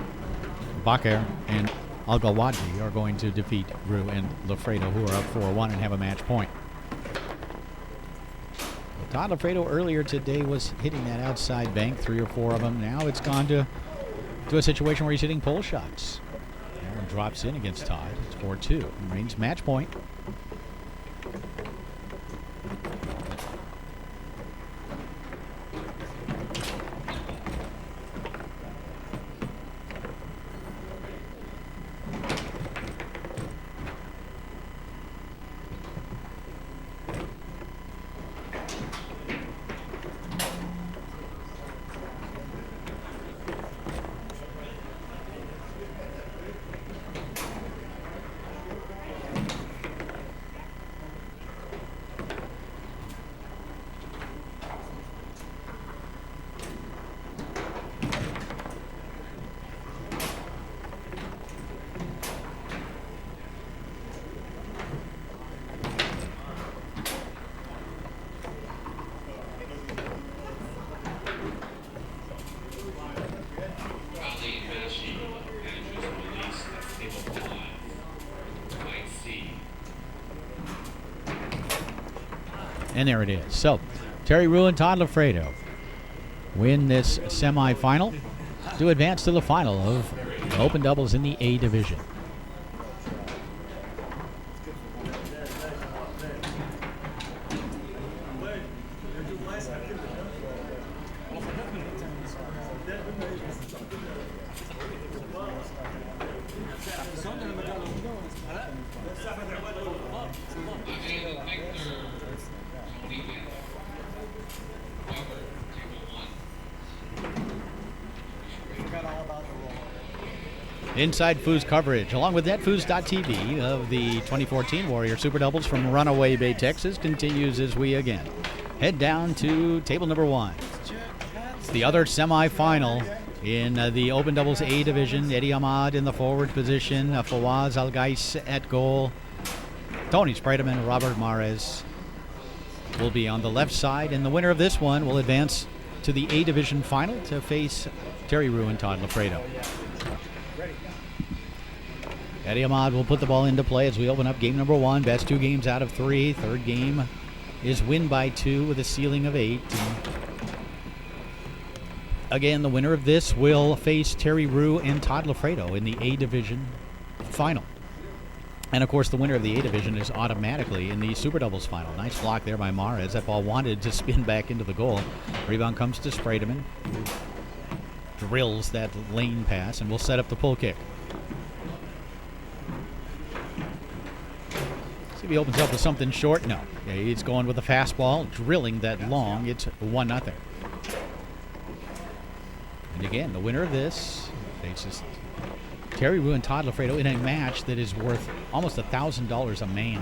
Baker and Algawaji are going to defeat Rue and Lafredo, who are up 4-1 and have a match point. Well, Todd Lafredo earlier today was hitting that outside bank, 3 or 4 of them. Now it's gone to a situation where he's hitting pole shots. That one drops in against Todd. It's 4-2. Remains match point. And there it is. So, Terry Rue and Todd Lafredo win this semifinal to advance to the final of the Open Doubles in the A division. Inside Foos coverage, along with NetFoos.tv of the 2014 Warrior Super Doubles from Runaway Bay, Texas, continues as we again head down to table number 1. It's the other semifinal in the Open Doubles A division. Eddie Ahmad in the forward position, Fawaz Al-Gais at goal. Tony Spreiteman and Robert Mares will be on the left side, and the winner of this one will advance to the A division final to face Terry Rue and Todd Lafredo. Eddie Ahmad will put the ball into play as we open up game number 1. Best 2 games out of 3. Third game is win by 2 with a ceiling of 8. And again, the winner of this will face Terry Rue and Todd Lafredo in the A division final. And of course, the winner of the A division is automatically in the Super Doubles final. Nice block there by Mares. That ball wanted to spin back into the goal. Rebound comes to Spreiteman, who drills that lane pass and will set up the pull kick. See if he opens up with something short. No. Yeah, he's going with a fastball, drilling that long. It's 1-0. And again, the winner of this faces Terry Rue and Todd Lafredo in a match that is worth almost $1,000 a man.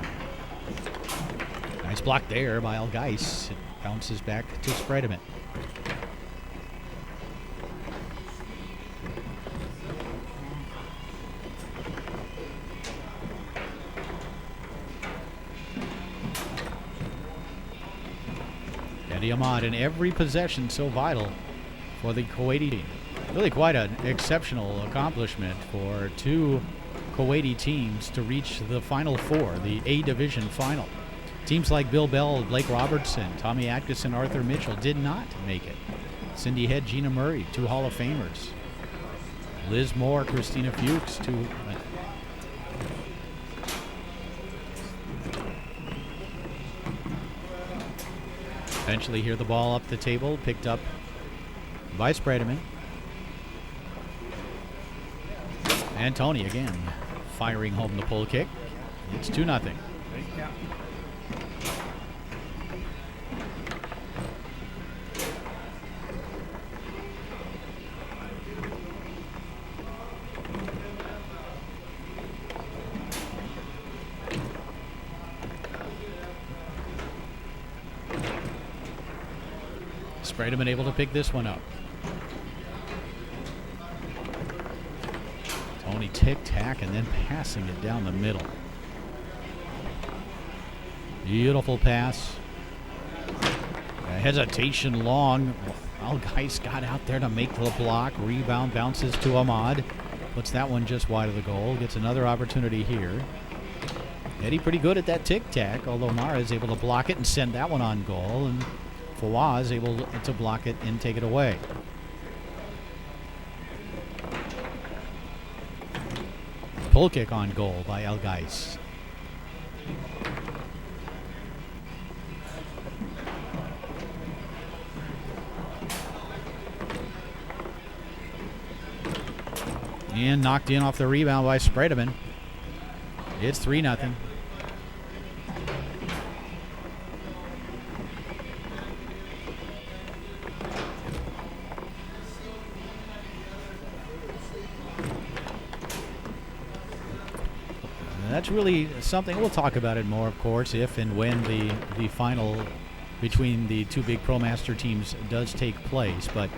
Nice block there by Al-Gais. It bounces back to Spreiteman. Eddie Ahmad in every possession, so vital for the Kuwaiti team. Really quite an exceptional accomplishment for 2 Kuwaiti teams to reach the Final Four, the A Division Final. Teams like Bill Bell, Blake Robertson, Tommy Atkinson, Arthur Mitchell did not make it. Cindy Head, Gina Murray, 2 Hall of Famers. Liz Moore, Christina Fuchs, 2. Eventually hear the ball up the table, picked up by Spreiteman. And Tony again firing home the pull kick. It's 2-0. Spreiteman able to pick this one up. Tony tic-tac and then passing it down the middle. Beautiful pass. Hesitation long. Geis got out there to make the block. Rebound bounces to Ahmad. Puts that one just wide of the goal. Gets another opportunity here. Eddie pretty good at that tic-tac, although Mara is able to block it and send that one on goal. And Fawaz able to block it and take it away. Pull kick on goal by El Geis. And knocked in off the rebound by Spredeman. It's 3-0. That's really something. We'll talk about it more, of course, if and when the final between the two big ProMaster teams does take place. But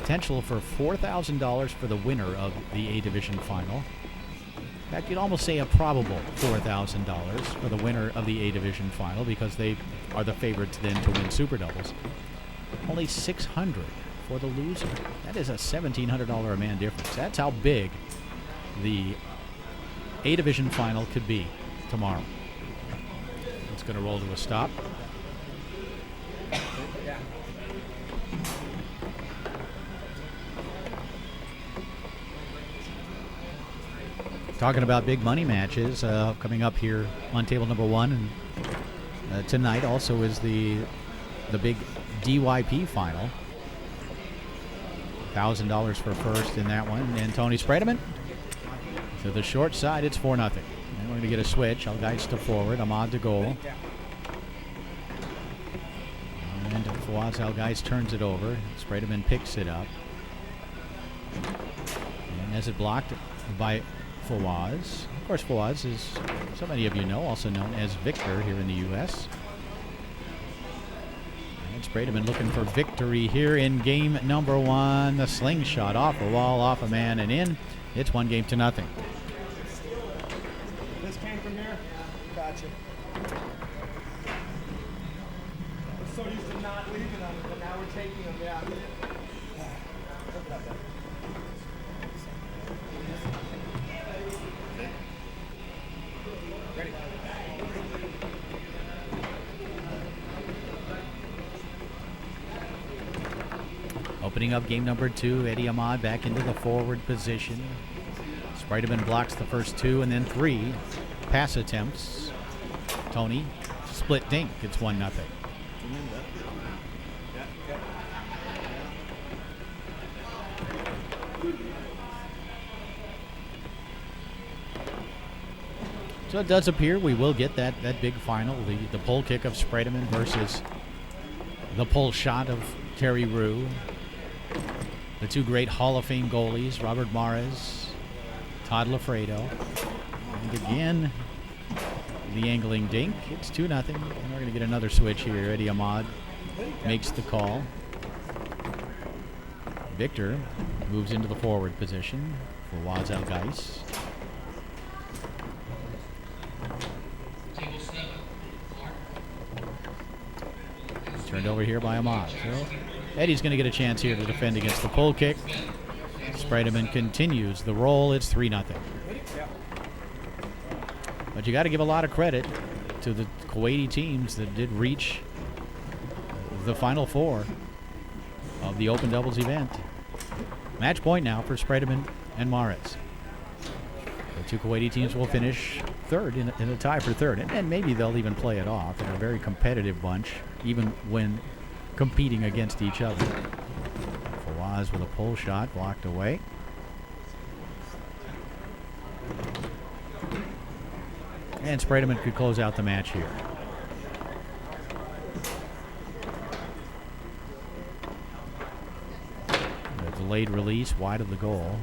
potential for $4,000 for the winner of the A Division final. In fact, you'd almost say a probable $4,000 for the winner of the A Division final because they are the favorites then to win Super Doubles. Only $600 for the loser. That is a $1,700 a man difference. That's how big the A Division final could be tomorrow. It's going to roll to a stop. Talking about big money matches coming up here on table number one, and tonight also is the big DYP final. $1,000 for first in that one, and Tony Spredeman to the short side. It's 4-0, and we're going to get a switch. El Geis to forward, Ahmad to goal, and Fawaz El Geis turns it over. Spredeman picks it up, and as it blocked by Fawaz. Of course, Fawaz is, so many of you know, also known as Victor here in the U.S. And Spredeman looking for victory here in game number one. The slingshot off a wall, off a man, and in. It's 1-0. This came from here? Gotcha. We're so used to not leaving them, but now we're taking them, yeah. Opening up game number two, Eddie Ahmad back into the forward position. Spredeman blocks the first two and then three pass attempts. Tony, split dink. It's 1-0. So it does appear we will get that big final, the pull kick of Spredeman versus the pull shot of Terry Rue. The two great Hall of Fame goalies, Robert Mares, Todd Lafredo. And again, the angling dink. It's 2-0, and we're going to get another switch here. Eddie Ahmad makes the call. Victor moves into the forward position for Fawaz El Geis. Table 7. Turned over here by Ahmad. So Eddie's going to get a chance here to defend against the pull kick. Spredeman continues the roll. It's 3-0. But you got to give a lot of credit to the Kuwaiti teams that did reach the Final Four of the Open Doubles event. Match point now for Spredeman and Mares. The two Kuwaiti teams will finish third in a tie for third, and maybe they'll even play it off. They're a very competitive bunch, even when competing against each other. Fawaz with a pull shot blocked away. And Spredeman could close out the match here. The delayed release wide of the goal.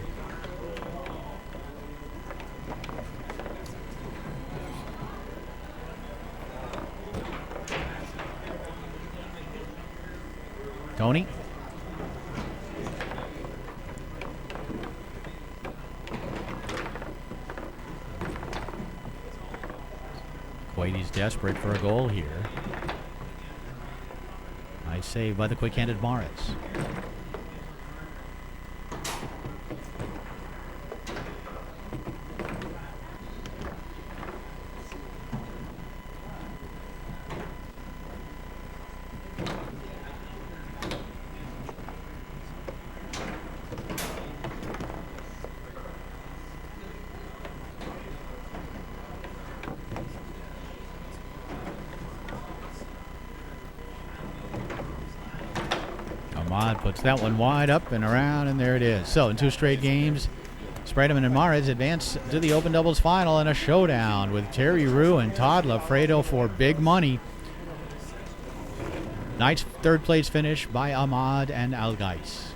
Tony. Kuwaiti's desperate for a goal here. Nice Nice save by the quick-handed Morris. Ahmad puts that one wide up and around, and there it is. So in 2 straight games, Spreadman and Mares advance to the open doubles final in a showdown with Terry Rue and Todd Lafredo for big money. Nice third place finish by Ahmad and Algais.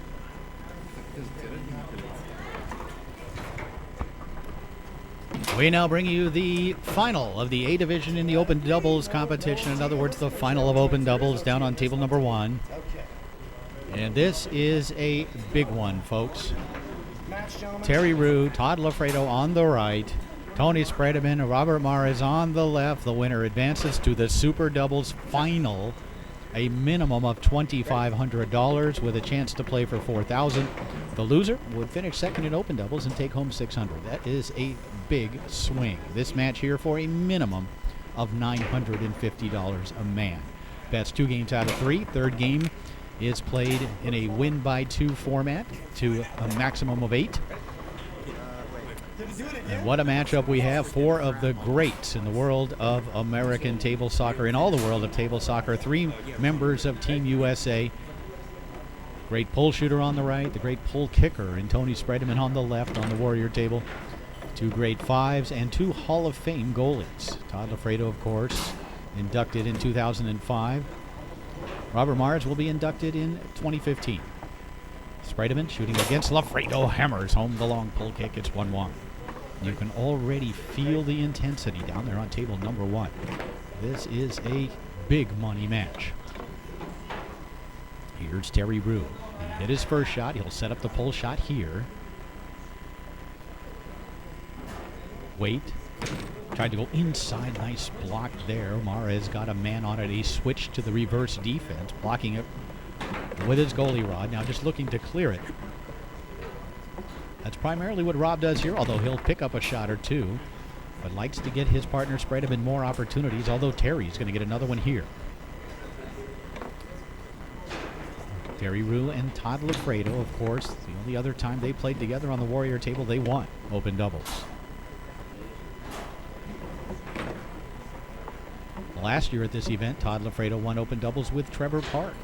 We now bring you the final of the A division in the open doubles competition. In other words, the final of open doubles down on table number 1. And this is a big one, folks. Terry Rue, Todd Lafredo on the right, Tony Spredeman and Robert Mares on the left. The winner advances to the Super Doubles final, a minimum of $2,500 with a chance to play for $4,000. The loser would finish second in open doubles and take home $600. That is a big swing. This match here for a minimum of $950 a man. Best 2 games out of 3. Third game is played in a win-by-2 format to a maximum of 8. And what a matchup we have. 4 of the greats in the world of American table soccer, in all the world of table soccer. 3 members of Team USA. Great pull shooter on the right, the great pull kicker in Tony Spredeman on the left on the Warrior table. 2 great 5s and 2 Hall of Fame goalies. Todd Lafredo, of course, inducted in 2005. Robert Mars will be inducted in 2015. Spredeman shooting against Lafredo, hammers home the long pull kick. It's 1-1. You can already feel the intensity down there on table number 1. This is a big money match. Here's Terry Rue. He hit his first shot. He'll set up the pull shot here. Wait. Tried to go inside. Nice block there. Mares got a man on it. He switched to the reverse defense, blocking it with his goalie rod. Now just looking to clear it. That's primarily what Rob does here, although he'll pick up a shot or 2, but likes to get his partner Spredeman more opportunities, although Terry's going to get another one here. Terry Rue and Todd Lafredo, of course, the only other time they played together on the Warrior table, they won open doubles. Last year at this event, Todd Lafredo won open doubles with Trevor Park.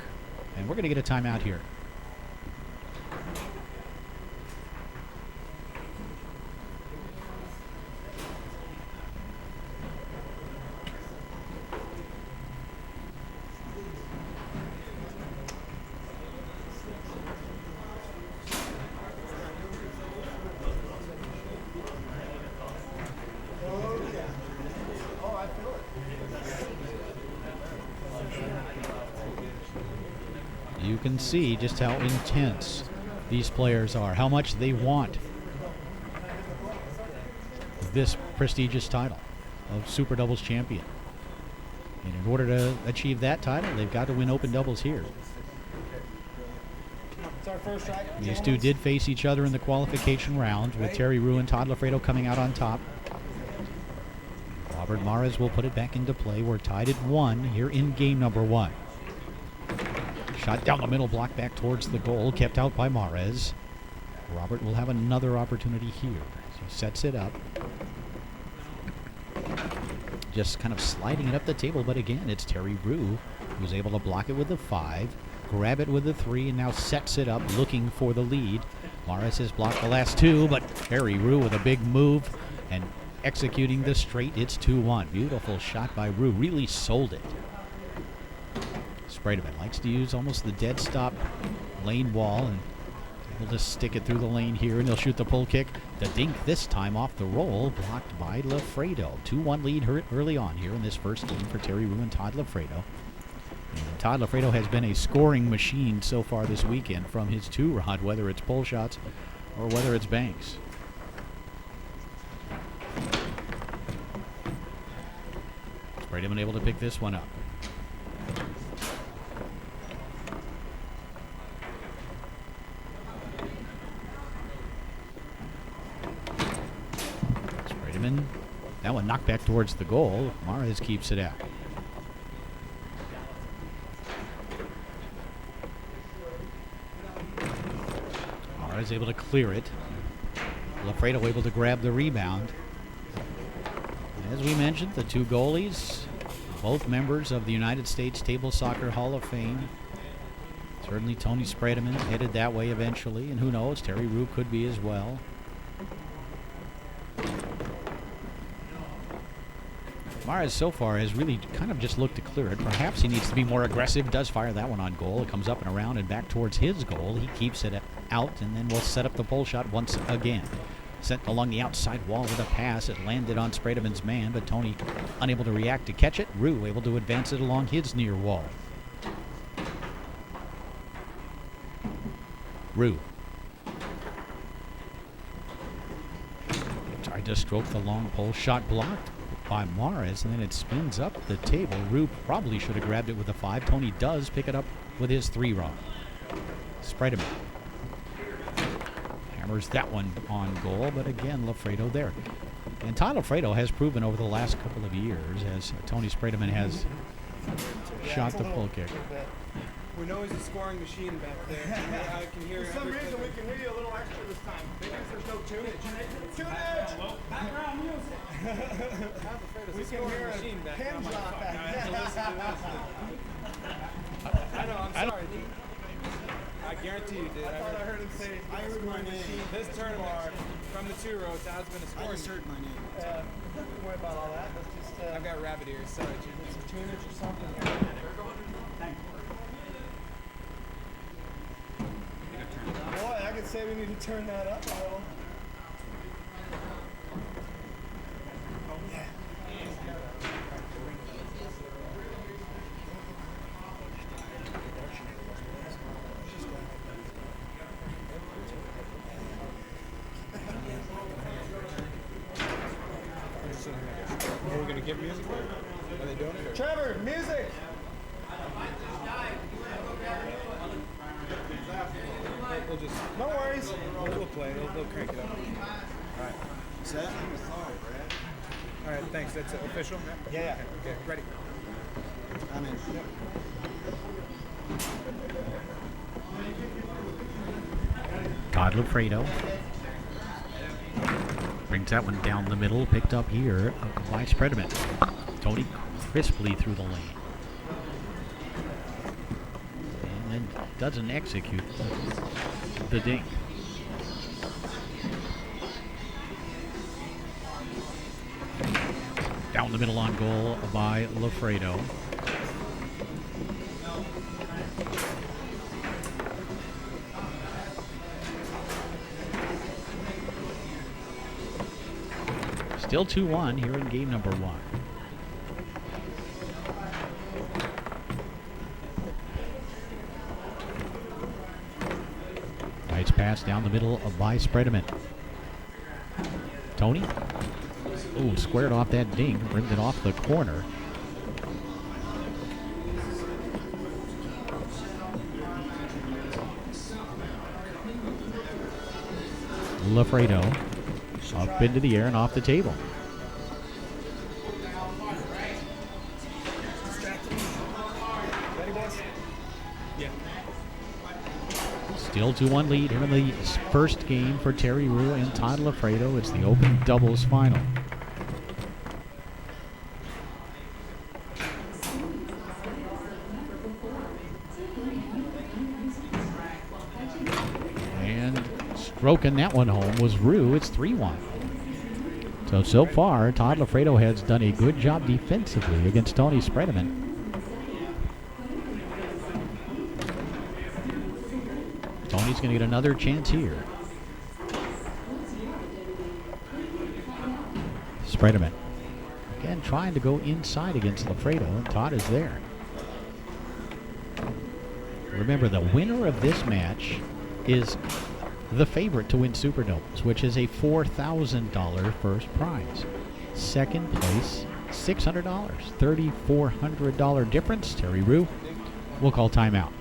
And we're going to get a timeout here. You can see just how intense these players are, how much they want this prestigious title of Super Doubles champion. And in order to achieve that title, they've got to win open doubles here. These 2 did face each other in the qualification round, with Terry Rue and Todd Lafredo coming out on top. Robert Mares will put it back into play. We're tied at 1 here in game number 1. Shot down the middle, block back towards the goal, kept out by Mares. Robert will have another opportunity here. He sets it up. Just kind of sliding it up the table, but again, it's Terry Rue who's able to block it with the 5, grab it with the 3, and now sets it up, looking for the lead. Mares has blocked the last 2, but Terry Rue with a big move and executing the straight. It's 2-1. Beautiful shot by Rue. Really sold it. Spredeman likes to use almost the dead stop lane wall and able to stick it through the lane here, and he'll shoot the pull kick. The dink this time off the roll, blocked by Lafredo. 2-1 lead early on here in this first game for Terry Rue and Todd Lafredo. And Todd Lafredo has been a scoring machine so far this weekend from his 2-rod, whether it's pull shots or whether it's banks. Spredeman able to pick this one up. Spredeman. That one knocked back towards the goal. Mares keeps it out. Mares able to clear it. Lafredo able to grab the rebound. As we mentioned, the two goalies, both members of the United States Table Soccer Hall of Fame. Certainly Tony Spredeman headed that way eventually, and who knows, Terry Rue could be as well. Mares so far has really kind of just looked to clear it. Perhaps he needs to be more aggressive. Does fire that one on goal. It comes up and around and back towards his goal. He keeps it out and then will set up the pole shot once again. Sent along the outside wall with a pass. It landed on Spredeman's man, but Tony unable to react to catch it. Rue able to advance it along his near wall. Rue tried to stroke the long pole shot, blocked by Mares, and then it spins up the table. Rue probably should have grabbed it with a 5. Tony does pick it up with his 3 run. Spredeman hammers that one on goal, but again, Lafredo there. And Todd Lafredo has proven over the last couple of years, as Tony Spredeman has shot the pull kick. We know he's a scoring machine back there. I can hear For some reason, we can hear you a little extra this time. Because there's no tunage. Tunage! background music. We can hear a pin drop back there. I know, I'm sorry. I guarantee you did. I thought I heard him say, I heard my name. This tournament, from the 2 rows, Todd's been a scoring. I just heard my name. Don't worry about all that. Let's just, I've got rabbit ears, sorry, Jim. some tunage or something. Boy, I could say we need to turn that up a little. Are we going to give music? Are they doing it? Trevor, music! We'll just, No worries. we'll play. They'll crank it up. All right. Set. All right, thanks. That's official? Yeah. Okay, ready. I'm in. Todd Lafredo brings that one down the middle, picked up here by Spredeman. Tony crisply through the lane. And then doesn't execute the dink. Down the middle on goal by Lafredo. Still 2-1 here in game number 1. Nice pass down the middle by Spredeman. Tony. Ooh, squared off that ding, rimmed it off the corner. Lafredo up into the air and off the table. Ready, boys? Yeah. Still 2-1 lead here in the first game for Terry Rue and Todd Lafredo. It's the open doubles final. And stroking that one home was Rue. It's 3-1. So far, Todd Lafredo has done a good job defensively against Tony Spredeman. Tony's going to get another chance here. Spredeman again trying to go inside against Lafredo, and Todd is there. Remember, the winner of this match is the favorite to win Super Doubles, which is a $4,000 first prize. Second place, $600, $3,400 difference. Terry Rue will call timeout.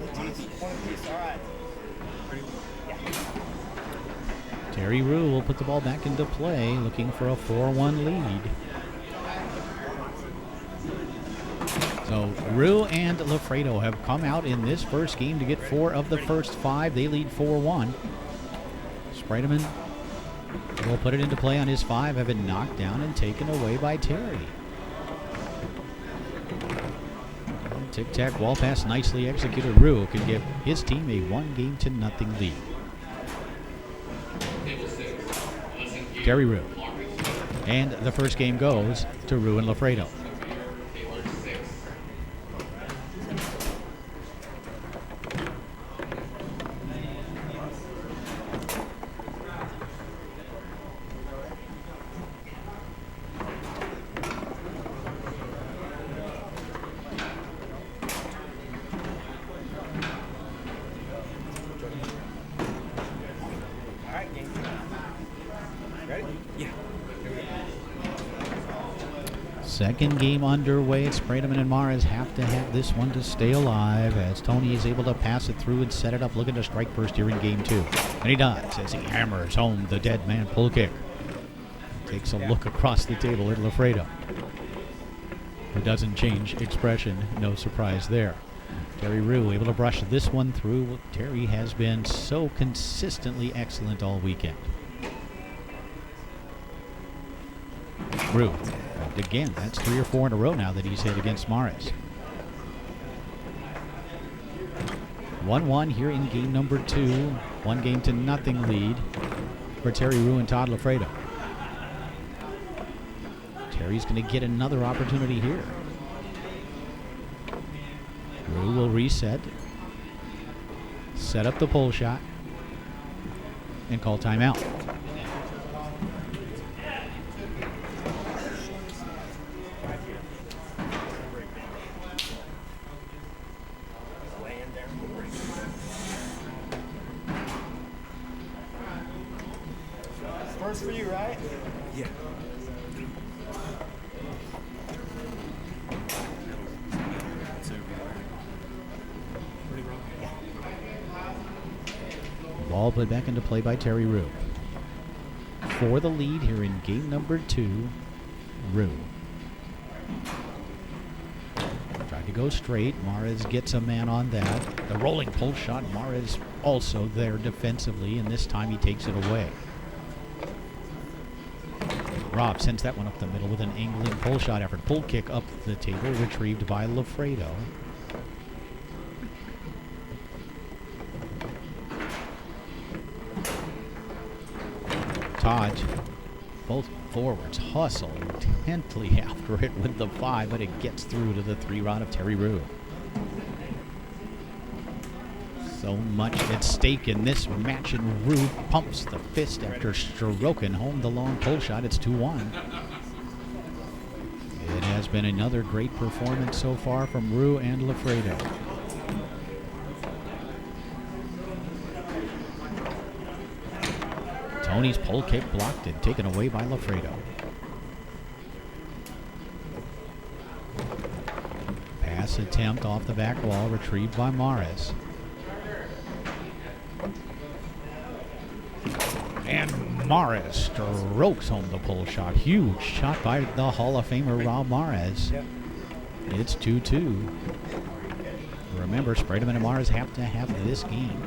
One apiece. All right. Terry Rue will put the ball back into play, looking for a 4-1 lead. So Rue and Lafredo have come out in this first game to get 4 of the first 5. They lead 4-1. Spreitman will put it into play on his 5, have been knocked down and taken away by Terry. Tic-tac wall pass nicely executed. Rue can give his team a 1-0 lead. Terry Rue. And the first game goes to Rue and Lafredo. All right, game. Ready? Yeah. Second game underway. Spreitman and Mares have to have this one to stay alive as Tony is able to pass it through and set it up, looking to strike first here in game 2. And he does as he hammers home the dead man pull kick. Takes a look across the table at Lafredo, who doesn't change expression. No surprise there. Terry Rue able to brush this one through. Terry has been so consistently excellent all weekend. Rue. Again, that's 3 or 4 in a row now that he's hit against Mares. 1-1 here in game number 2. 1-0 lead for Terry Rue and Todd Lafredo. Terry's going to get another opportunity here. Rue will reset, set up the pull shot, and call timeout. First for you, right? Yeah. Ball put back into play by Terry Rue. For the lead here in game number 2, Rue. Tried to go straight. Mares gets a man on that. The rolling pull shot. Mares also there defensively, and this time he takes it away. Rob sends that one up the middle with an angling pull shot effort. Pull kick up the table, retrieved by Lafredo. Todd, both forwards hustle intently after it with the 5, but it gets through to the 3-rod of Terry Rue. So much at stake in this match, and Rue pumps the fist after stroking home the long pull shot. It's 2-1. It has been another great performance so far from Rue and Lafredo. Tony's pull kick blocked and taken away by Lafredo. Pass attempt off the back wall, retrieved by Mares. And Mares strokes home the pull shot. Huge shot by the Hall of Famer Rob Mares. Yep. It's 2-2. Remember, Spreitman and Mares have to have this game.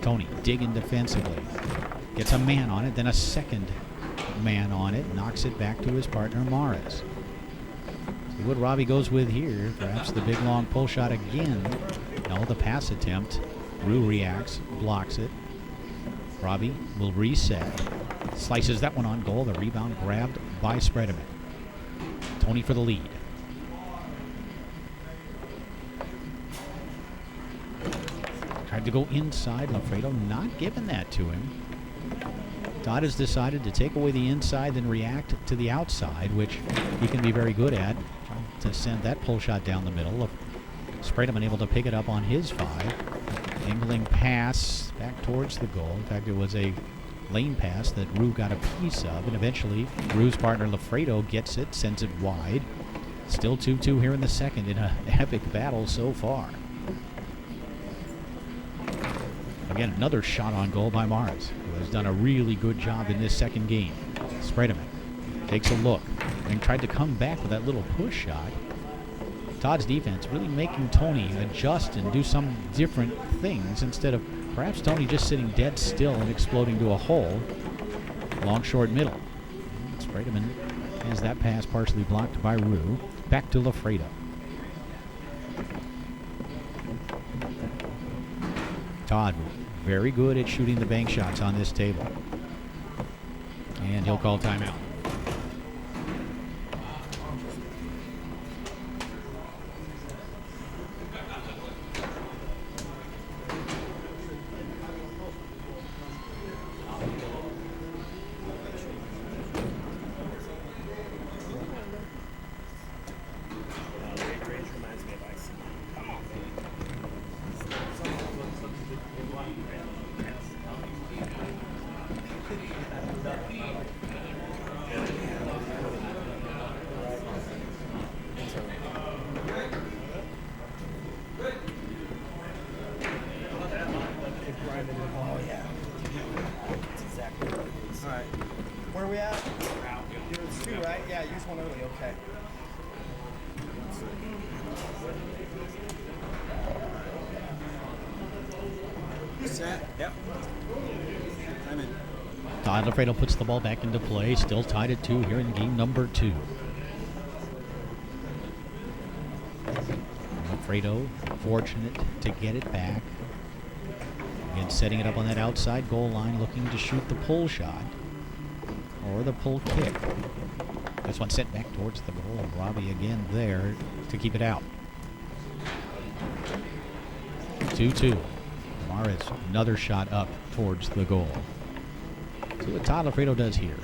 Tony digging defensively. Gets a man on it, then a second man on it. Knocks it back to his partner, Mares. See what Robbie goes with here. Perhaps the big long pull shot again. No, the pass attempt. Rue reacts, blocks it. Robbie will reset. Slices that one on goal. The rebound grabbed by Spreitman. Tony for the lead. Tried to go inside. Lafredo not giving that to him. Todd has decided to take away the inside, then react to the outside, which he can be very good at. Trying to send that pull shot down the middle. Spreitman able to pick it up on his 5. Angling pass back towards the goal. In fact, it was a lane pass that Rue got a piece of, and eventually Rue's partner Lafredo gets it, sends it wide. Still 2-2 here in the second in an epic battle so far. Again, another shot on goal by Morris, who has done a really good job in this second game. Spredeman takes a look and tried to come back with that little push shot. Todd's defense really making Tony adjust and do some different things instead of perhaps Tony just sitting dead still and exploding to a hole. Long, short, middle. Spredeman has that pass partially blocked by Rue. Back to Lafredo. Todd, very good at shooting the bank shots on this table. And he'll call timeout. Where are we at? It was 2, right? Yeah, use one early. Okay. You set? Yep. I'm in. Todd Lafredo puts the ball back into play. Still tied at 2 here in game number 2. Lafredo fortunate to get it back. Again, setting it up on that outside goal line, looking to shoot the pull shot or the pull kick. This one sent back towards the goal. Robbie again there to keep it out. 2-2. Maris, another shot up towards the goal. See what Todd Lafredo does here.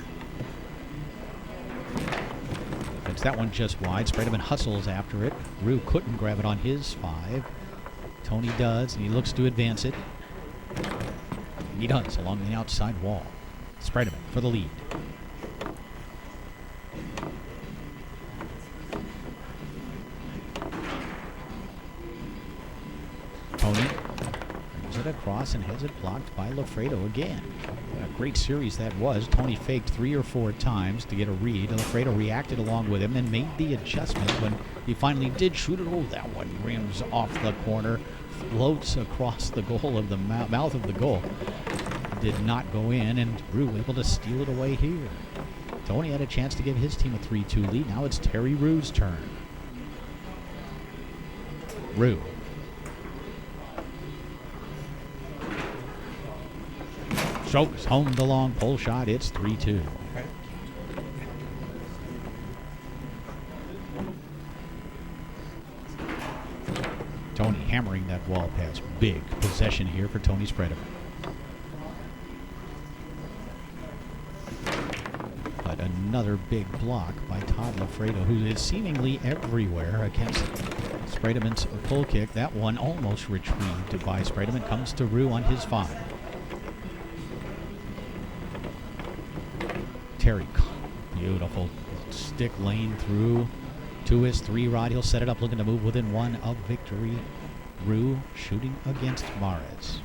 It's that one just wide. Spredeman hustles after it. Rue couldn't grab it on his 5. Tony does, and he looks to advance it. And he does along the outside wall. Spredeman for the lead. Tony brings it across and has it blocked by Lafredo again. What a great series that was. Tony faked 3 or 4 times to get a read. Lafredo reacted along with him and made the adjustment when he finally did shoot it. Oh, that one rims off the corner, floats across the goal of the mouth of the goal. Did not go in, and Rue able to steal it away here. Tony had a chance to give his team a 3-2 lead. Now it's Terry Rue's turn. Rue. Strokes home the long pull shot. It's 3-2. Tony hammering that wall pass. Big possession here for Tony Spredeman. But another big block by Todd Lafredo, who is seemingly everywhere against Spredeman's pull kick. That one almost retrieved by Spredeman. Comes to Rue on his 5. Terry, beautiful stick lane through to his 3 rod. He'll set it up, looking to move within 1 of victory. Rue shooting against Mares.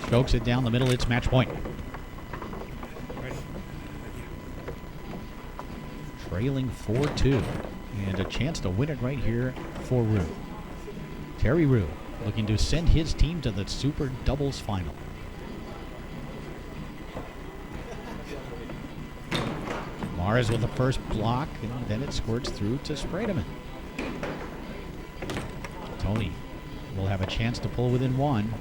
Strokes it down the middle. It's match point. Trailing 4-2. And a chance to win it right here for Rue. Terry Rue looking to send his team to the Super Doubles Final. Mars with the first block, and then it squirts through to Spredeman. Tony will have a chance to pull within 1.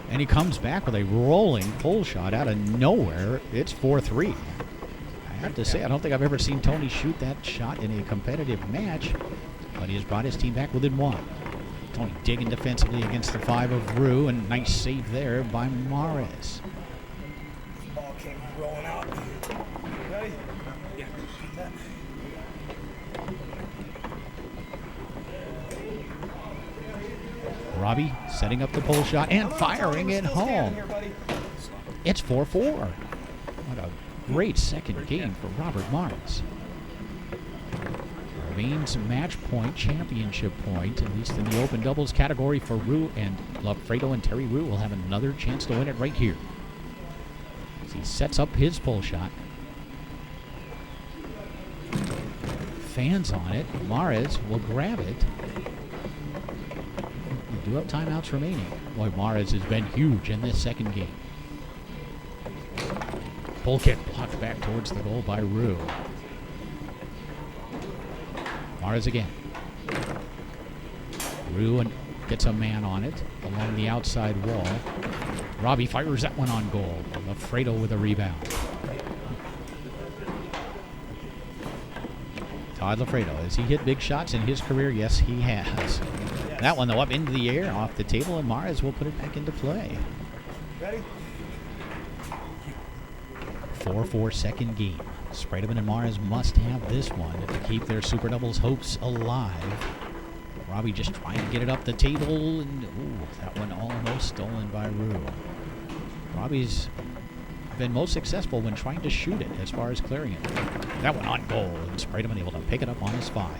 And he comes back with a rolling pull shot out of nowhere. It's 4-3. I have to say, I don't think I've ever seen Tony shoot that shot in a competitive match, but he has brought his team back within 1. Tony digging defensively against the 5 of Rue, and nice save there by Mares. Ball came rolling out. Ready? Yeah. Robbie setting up the pull shot and firing it home. It's 4-4. What a great second game for Robert Mares. Baines match point, championship point, at least in the open doubles category for Rue and Lafredo, and Terry Rue will have another chance to win it right here. As he sets up his pull shot. Fans on it. Mares will grab it. We do have timeouts remaining. Boy, Mares has been huge in this second game. Pull kick blocked back towards the goal by Rue. Mares again. Rue gets a man on it along the outside wall. Robbie fires that one on goal. Lafredo with a rebound. Todd Lafredo, has he hit big shots in his career? Yes, he has. That one, though, up into the air, off the table, and Mares will put it back into play. Ready? 4-4 second game. Spreadman and Mares must have this one to keep their Super Doubles hopes alive. Robbie just trying to get it up the table, and that one almost stolen by Rue. Robbie's been most successful when trying to shoot it as far as clearing it. That one on goal, and Spreadman able to pick it up on his 5.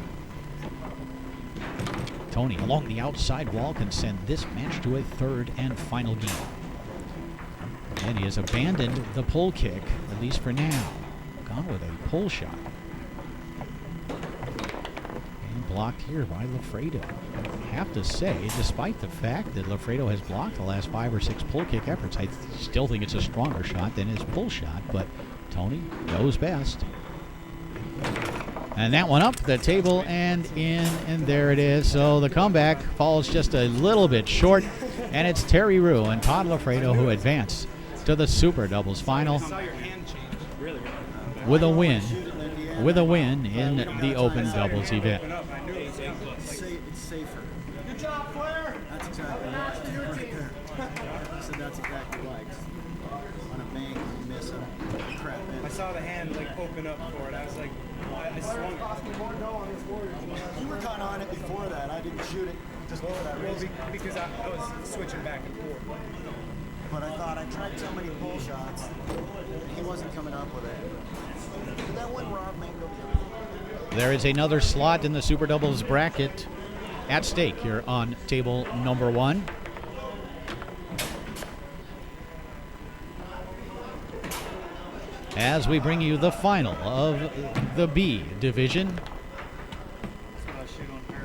Tony along the outside wall can send this match to a third and final game. And he has abandoned the pull kick, at least for now. Gone with a pull shot. And blocked here by Lafredo. I have to say, despite the fact that Lafredo has blocked the last 5 or 6 pull kick efforts, I still think it's a stronger shot than his pull shot, but Tony knows best. And that one up the table and in, and there it is. So the comeback falls just a little bit short, and it's Terry Rue and Todd Lafredo who advance to the Super Doubles final with a win in the open doubles event. It's safer. Good job, Flair. That's exactly right. So that's exactly right. On a bank, you miss a crap in. I saw the hand like open up for it. I was like, I swung it. You were kind of on it before that. I didn't shoot it just for that Well, reason. because I was switching back and forth. But I thought I tried so many pull shots, and he wasn't coming up with it. But that one Rob Mango. There is another slot in the Super Doubles bracket at stake here on table number 1. As we bring you the final of the B division.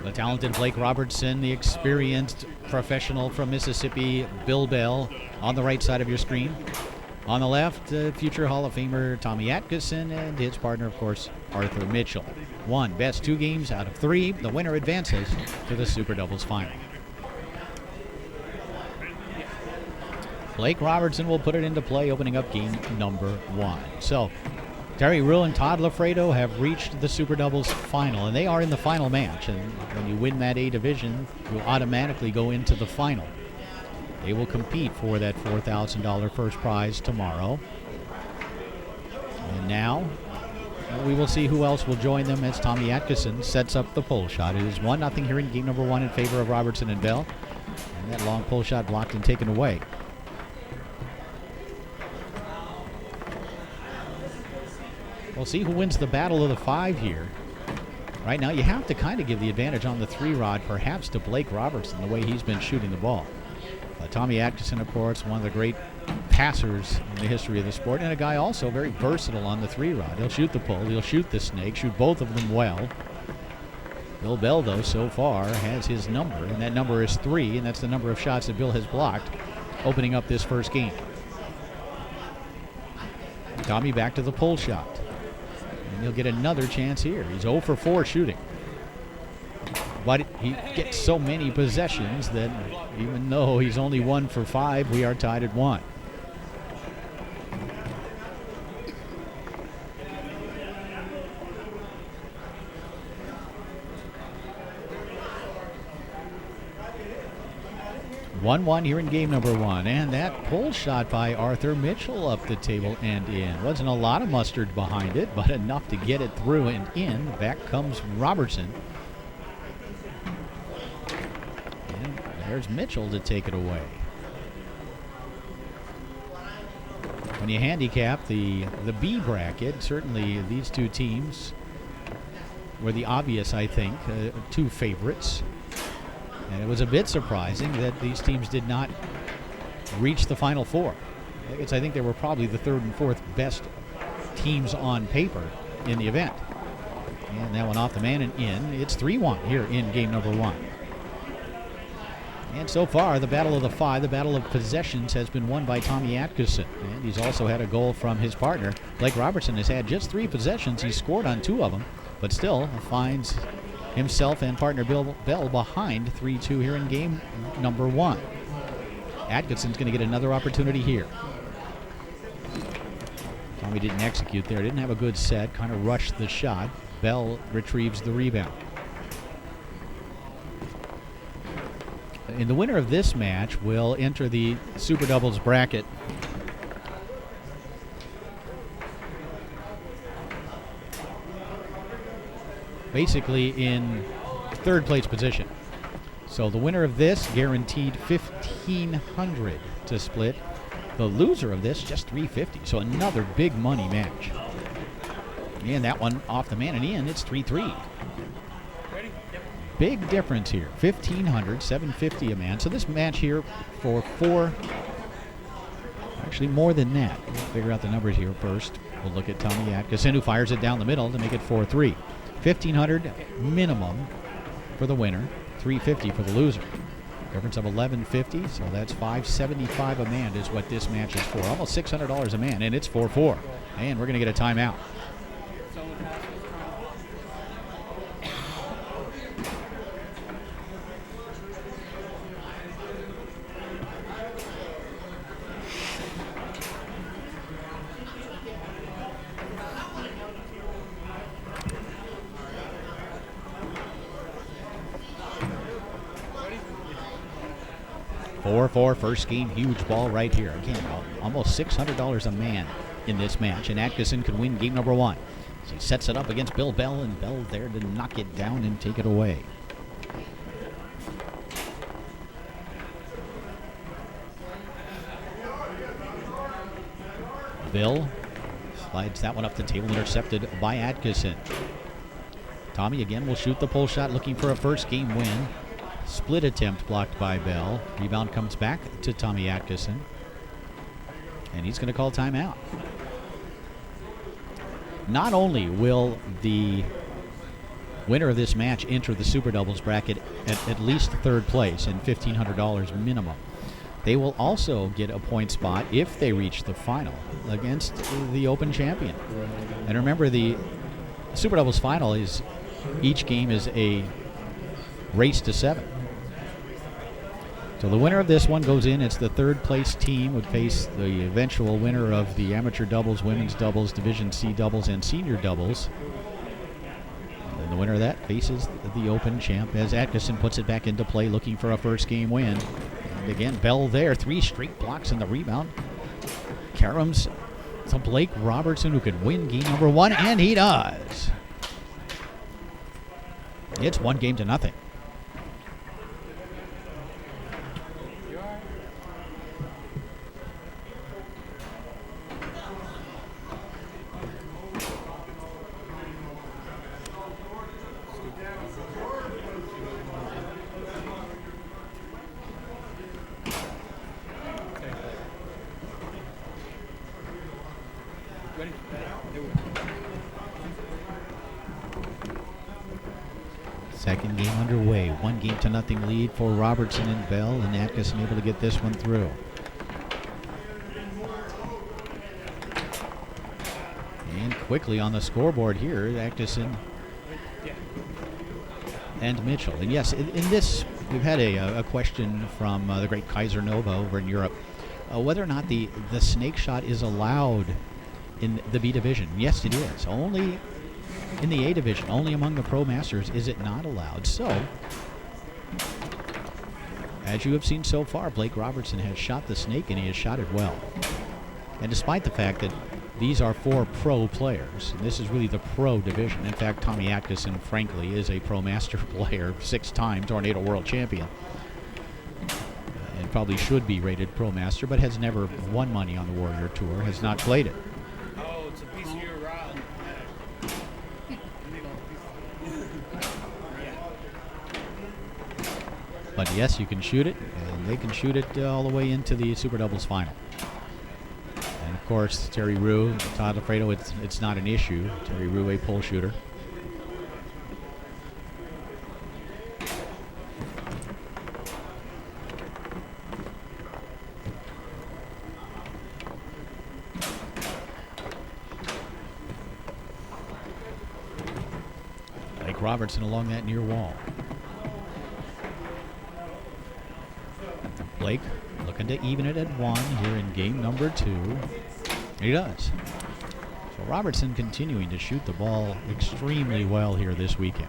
The talented Blake Robertson, the experienced professional from Mississippi, Bill Bell, on the right side of your screen. On the left, future Hall of Famer Tommy Atkinson and his partner, of course, Arthur Mitchell. Won best 2 games out of 3. The winner advances to the Super Doubles final. Blake Robertson will put it into play, opening up game number 1. So, Terry Rue and Todd Lafredo have reached the Super Doubles final, and they are in the final match. And when you win that A division, you automatically go into the final. They will compete for that $4,000 first prize tomorrow. And now, we will see who else will join them as Tommy Atkinson sets up the pull shot. It is 1-0 here in game number 1 in favor of Robertson and Bell. And that long pull shot blocked and taken away. We'll see who wins the battle of the 5 here. Right now, you have to kind of give the advantage on the 3-rod, perhaps to Blake Robertson, the way he's been shooting the ball. Tommy Atkinson, of course, one of the great passers in the history of the sport, and a guy also very versatile on the 3-rod. He'll shoot the pull, he'll shoot the snake, shoot both of them well. Bill Bell, though, so far has his number, and that number is 3, and that's the number of shots that Bill has blocked, opening up this first game. Tommy back to the pull shot. And he'll get another chance here. He's 0 for 4 shooting. But he gets so many possessions that even though he's only 1 for 5, we are tied at 1. (1-1) here in game number 1, and that pull shot by Arthur Mitchell up the table and in. Wasn't a lot of mustard behind it, but enough to get it through and in. Back comes Robertson. And there's Mitchell to take it away. When you handicap the B bracket, certainly these two teams were the obvious, I think, two favorites. And it was a bit surprising that these teams did not reach the Final Four. I think they were probably the third and fourth best teams on paper in the event. And that one off the man and in. It's 3-1 here in game number 1. And so far, the battle of the five, the battle of possessions, has been won by Tommy Atkinson. And he's also had a goal from his partner. Blake Robertson has had just 3 possessions. He's scored on 2 of them, but still finds himself and partner Bill Bell behind 3-2 here in game number 1. Atkinson's going to get another opportunity here. Tommy didn't execute there, didn't have a good set, kind of rushed the shot. Bell retrieves the rebound. And the winner of this match will enter the Super Doubles bracket. Basically in third place position. So the winner of this guaranteed $1,500 to split. The loser of this just $350. So another big money match. And that one off the man and in, it's 3-3. Big difference here. $1,500, $750 a man. So this match here for 4, actually more than that. We'll figure out the numbers here first. We'll look at Tommy Atkinson, who fires it down the middle to make it 4-3. $1,500 minimum for the winner, $350 for the loser. Difference of $1,150, so that's $575 a man is what this match is for. Almost $600 a man, and it's 4-4. And we're going to get a timeout. 4-4, first game, huge ball right here. Again, almost $600 a man in this match, and Atkinson can win game number 1. So he sets it up against Bill Bell, and Bell there to knock it down and take it away. Bill slides that one up the table, intercepted by Atkinson. Tommy again will shoot the pull shot, looking for a first game win. Split attempt blocked by Bell. Rebound comes back to Tommy Atkinson. And he's going to call timeout. Not only will the winner of this match enter the Super Doubles bracket at least third place and $1,500 minimum, they will also get a point spot if they reach the final against the Open champion. And remember, the Super Doubles final is, each game is a race to 7. So the winner of this one goes in. It's the third place team would face the eventual winner of the amateur doubles, women's doubles, Division C doubles, and senior doubles. And then the winner of that faces the Open champ as Atkinson puts it back into play, looking for a first game win. And again, Bell there, 3 straight blocks in the rebound. Karams to Blake Robertson, who could win game number 1, and he does. It's 1-0. Second game underway. 1-0 lead for Robertson and Bell, and Atkinson able to get this one through. And quickly on the scoreboard here, Atkinson and Mitchell. And yes, in this, we've had a question from the great Kaiser Nova over in Europe, whether or not the snake shot is allowed in the B division. Yes, it is. Only in the A division, only among the Pro Masters is it not allowed. So, as you have seen so far, Blake Robertson has shot the snake, and he has shot it well. And despite the fact that these are 4 pro players, and this is really the pro division. In fact, Tommy Atkinson, frankly, is a Pro Master player, 6-time Tornado World Champion. And probably should be rated Pro Master, but has never won money on the Warrior Tour, has not played it. Oh, it's a piece of your rod. But yes, you can shoot it, and they can shoot it all the way into the Super Doubles final. And of course, Terry Rue, Todd Alfredo, it's not an issue. Terry Rue, a pole shooter. Blake Robertson along that near wall. Blake looking to even it at 1 here in game number 2. He does. So Robertson continuing to shoot the ball extremely well here this weekend.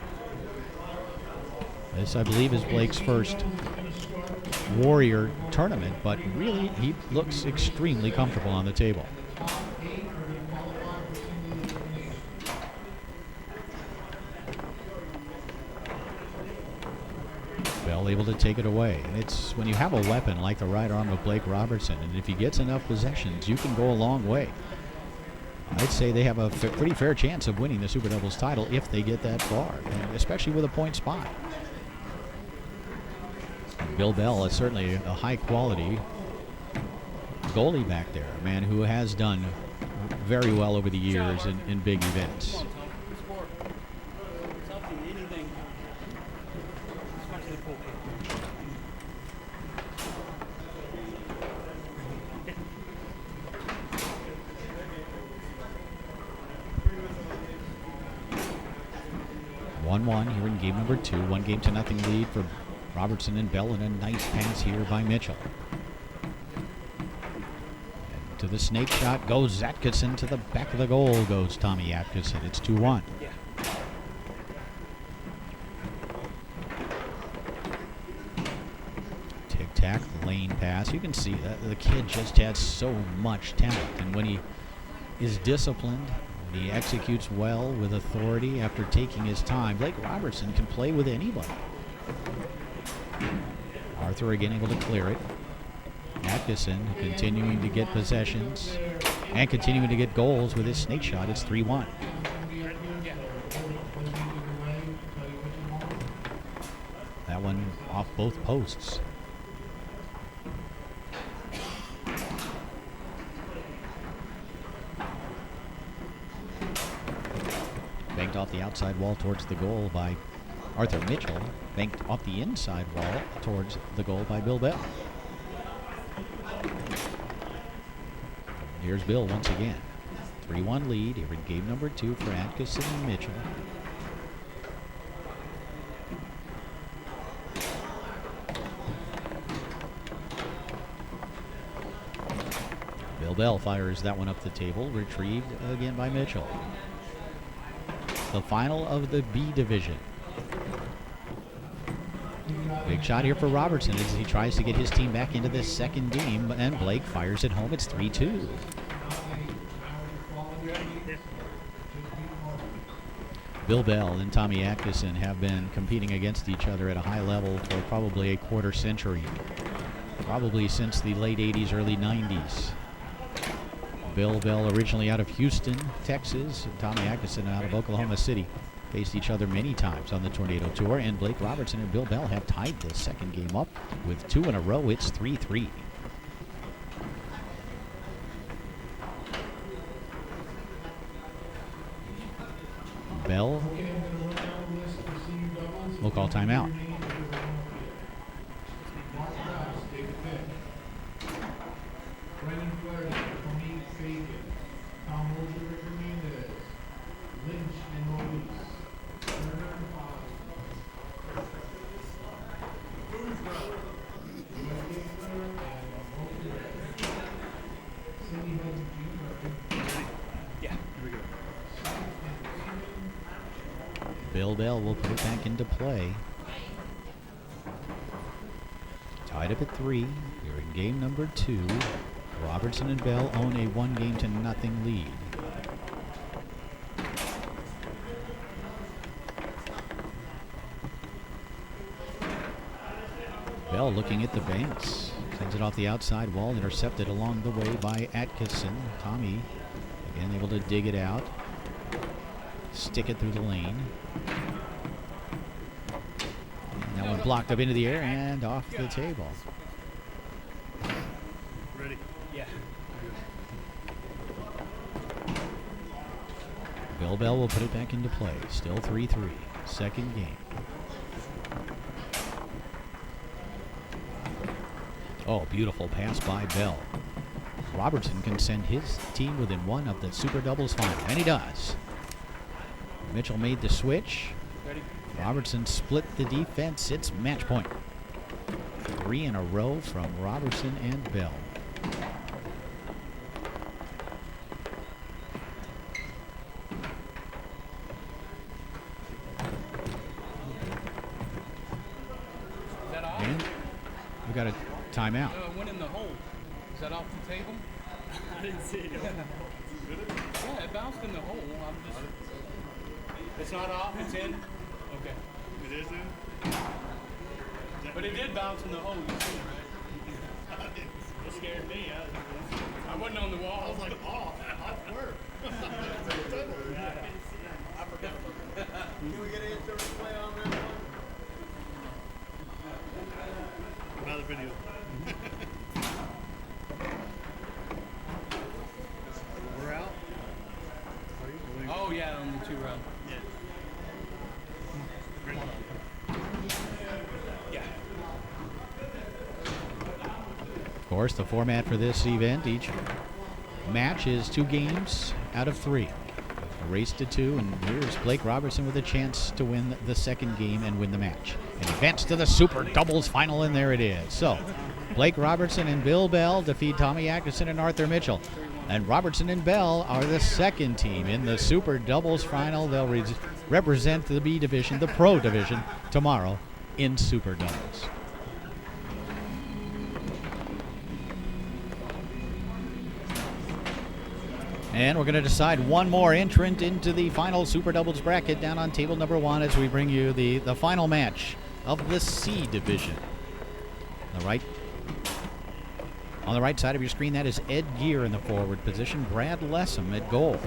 This, I believe, is Blake's first Warrior tournament, but really he looks extremely comfortable on the table. Bell able to take it away. And it's when you have a weapon like the right arm of Blake Robertson, and if he gets enough possessions, you can go a long way. I'd say they have a pretty fair chance of winning the Super Doubles title if they get that far, and especially with a point spot. Bill Bell is certainly a high-quality goalie back there, a man who has done very well over the years in big events. Something, anything. Especially poker. One here in game number 2. 1-0 lead for Robertson and Bell, and a nice pass here by Mitchell. And to the snake shot goes Atkinson. To the back of the goal goes Tommy Atkinson. It's 2-1. Yeah. Tic-tac, lane pass. You can see that the kid just has so much talent, and when he is disciplined, when he executes well with authority after taking his time, Blake Robertson can play with anybody. Arthur again able to clear it. Atkinson continuing to get possessions and continuing to get goals with his snake shot. It's 3-1. That one off both posts. Banked off the outside wall towards the goal by Arthur Mitchell. Banked off the inside wall towards the goal by Bill Bell. Here's Bill once again. 3-1 lead here in game number 2 for Atkinson and Mitchell. Bill Bell fires that one up the table, retrieved again by Mitchell. The final of the B division. Big shot here for Robertson as he tries to get his team back into this second game, and Blake fires it home. It's 3-2. Bill Bell and Tommy Atkinson have been competing against each other at a high level for probably a quarter century. Probably since the late 80s, early 90s. Bill Bell originally out of Houston, Texas, and Tommy Atkinson out of Oklahoma City. Faced each other many times on the Tornado Tour, and Blake Robertson and Bill Bell have tied this second game up with 2 in a row. It's 3-3. Bell will call timeout. Bill Bell will put it back into play. Tied up at 3 here in game number 2. Robertson and Bell own a 1-0 lead. Bell looking at the banks. Sends it off the outside wall, intercepted along the way by Atkinson. Tommy again able to dig it out. Stick it through the lane. And that one blocked up into the air and off the table. Ready? Yeah. Bill Bell will put it back into play. Still 3-3. Second game. Oh, beautiful pass by Bell. Robertson can send his team within one of the Super Doubles final, and he does. Mitchell made the switch. Ready? Robertson split the defense. It's match point. 3 in a row from Robertson and Bell. Is that off? And we got a timeout. Went in the hole. Is that off the table? I didn't see it. Yeah, it bounced in the hole. It's not off. It's in. Okay. It is in. But it did bounce in the hole. You see, right? It scared me. I wasn't on the wall. I was like, oh, off work. I forgot about that. Can we get an instant replay on that one? Another video. We're out. Oh yeah, on the 2 round. Yeah. Ready? Yeah. Of course, the format for this event, each match is 2 games out of 3. A race to 2, and here's Blake Robertson with a chance to win the second game and win the match. And advance to the Super Doubles final, and there it is. So, Blake Robertson and Bill Bell defeat Tommy Atkinson and Arthur Mitchell. And Robertson and Bell are the second team in the Super Doubles final. They'll represent the B division, the Pro division, tomorrow in Super Doubles. And we're going to decide one more entrant into the final Super Doubles bracket down on table number 1 as we bring you the final match of the C division. On the right side of your screen, that is Ed Gear in the forward position, Brad Lessem at goal.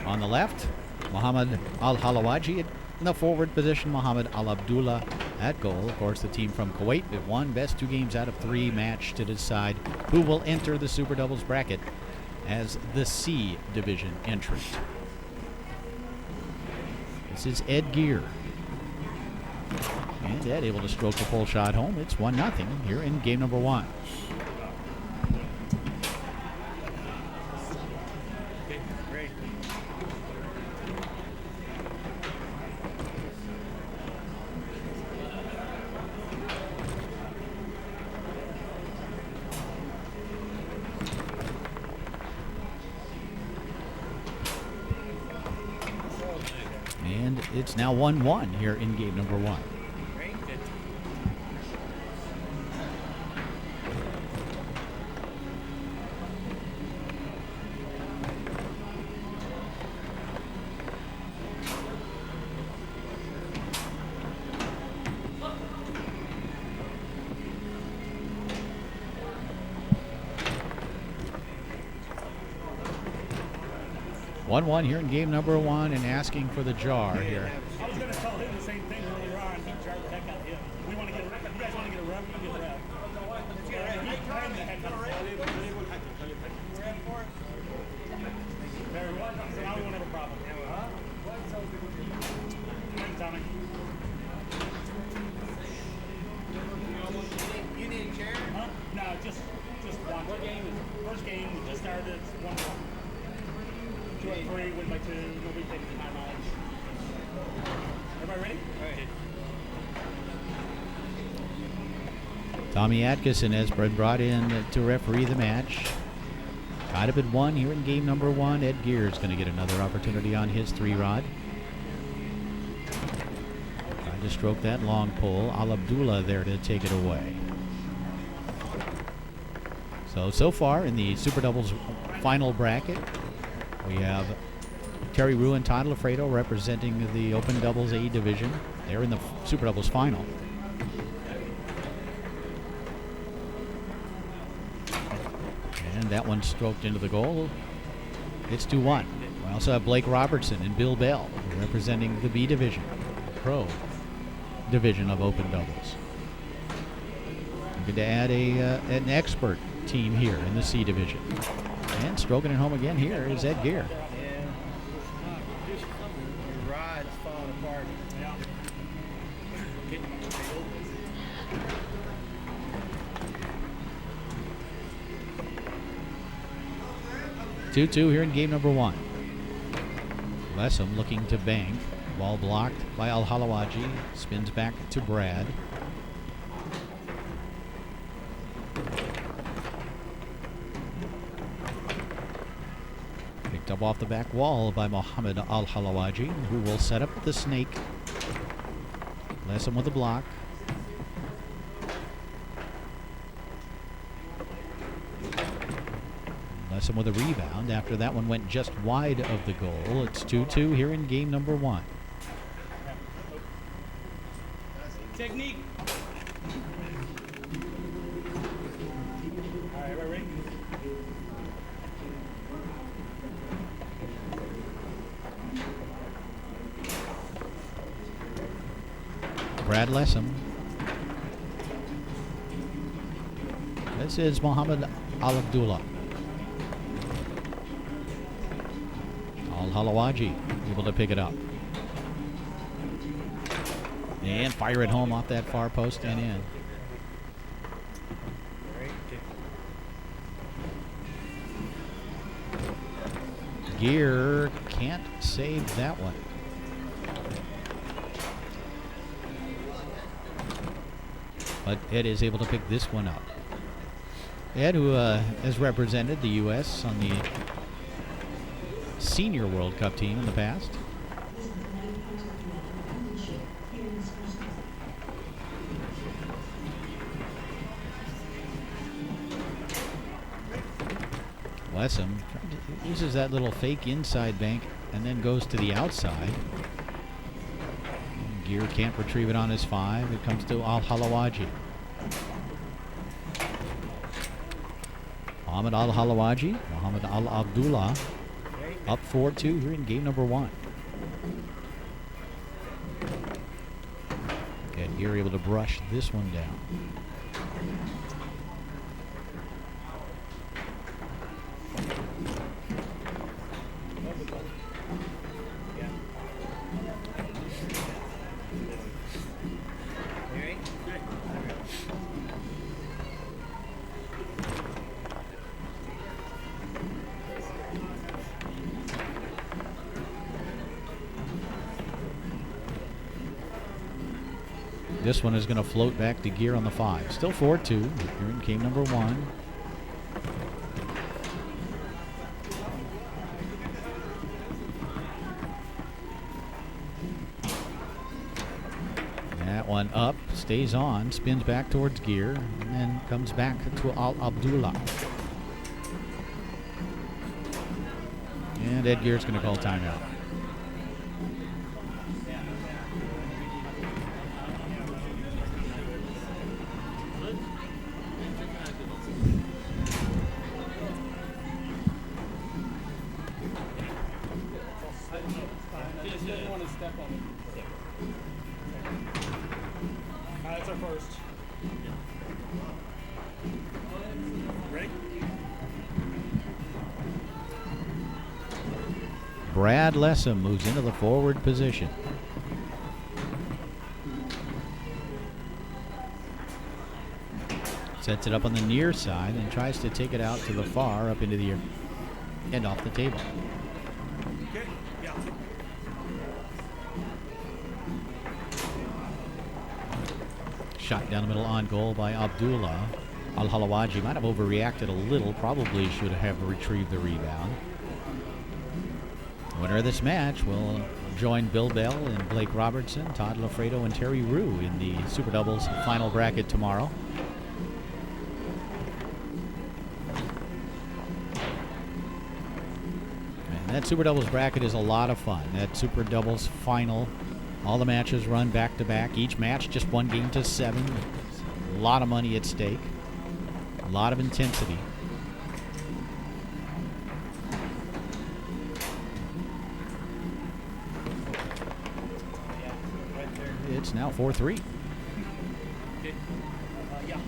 On the left, Muhammad Al-Halawaji in the forward position, Muhammad Al-Abdullah at goal. Of course, the team from Kuwait that won best 2 games out of 3 match to decide who will enter the Super Doubles bracket as the C division entrant. This is Ed Gear. And Ed able to stroke the pole shot home. It's 1-0 here in game number 1. Okay, great. And it's now 1-1 here in game number 1. 1-1 here in game number 1, and asking for the jar here. I was going to tell him the same thing earlier on. He jarred the heck out of him. We want to get a ref. You guys want to get a ref? You get a ref. Let's get a ref. He turned the heck out of him. Very well. So now we won't have a problem. Huh? Thanks, Tommy. You need a chair? Huh? No, just one. What game is it? First game, we just started. It's 1-1. 2-3, win by 2. Nobody takes the time out. Everybody ready? All right. Tommy Atkinson has been brought in to referee the match. Tied up at 1 here in game number 1. Ed Gear is going to get another opportunity on his 3-rod. Trying to stroke that long pole. Al-Abdullah there to take it away. So far in the Super Doubles final bracket, we have Terry Rue and Todd Lafredo representing the Open Doubles A division. They're in the Super Doubles final. And that one stroked into the goal. It's 2-1. We also have Blake Robertson and Bill Bell representing the B division, Pro division of open doubles. Looking to add an expert team here in the C division. And stroking it home again here is Ed Gear. Yeah. Your ride's falling apart. Yeah. 2-2 here in game number 1. Lessem looking to bank. Ball blocked by Al-Halawaji. Spins back to Brad. Picked up off the back wall by Mohammed Al-Halawaji, who will set up the snake. Lessem with a block. Lessem with a rebound after that one went just wide of the goal. It's 2-2 here in game number 1. Technique. All right, ready? Brad Lessem. This is Mohammed Al-Abdullah. Al-Halawaji able to pick it up. And fire it home off that far post and in. Gear can't save that one. But Ed is able to pick this one up. Ed, who has represented the U.S. on the Senior World Cup team in the past. Lessem uses that little fake inside bank and then goes to the outside. Gear can't retrieve it on his 5. It comes to Al-Halawaji. Mohammed Al-Halawaji, Mohammed Al-Abdullah, up 4-2 here in game number 1. And Gear able to brush this one down. This one is going to float back to Gear on the 5. Still 4-2 here in game number 1. That one up, stays on, spins back towards Gear, and then comes back to Al-Abdullah. And Ed Gear's going to call timeout. That's our first. Ready? Brad Lessem moves into the forward position. Sets it up on the near side and tries to take it out to the far up into the air and off the table. Okay. Yeah. Shot down the middle on goal by Abdullah. Al-Halawaji might have overreacted a little. Probably should have retrieved the rebound. Winner of this match will join Bill Bell and Blake Robertson, Todd Lafredo, and Terry Rue in the Super Doubles final bracket tomorrow. And that Super Doubles bracket is a lot of fun. That Super Doubles final, all the matches run back to back. Each match just 1 game to 7. A lot of money at stake. A lot of intensity. It's now 4-3. Yeah.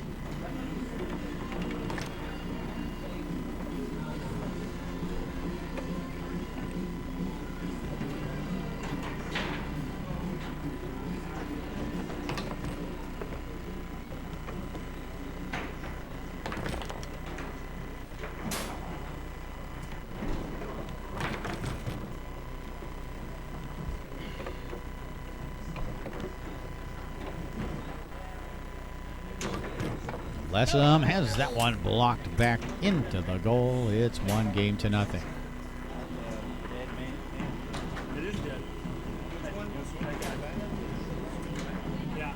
Lessem has that one blocked back into the goal. It's 1-0. It is dead. Yeah.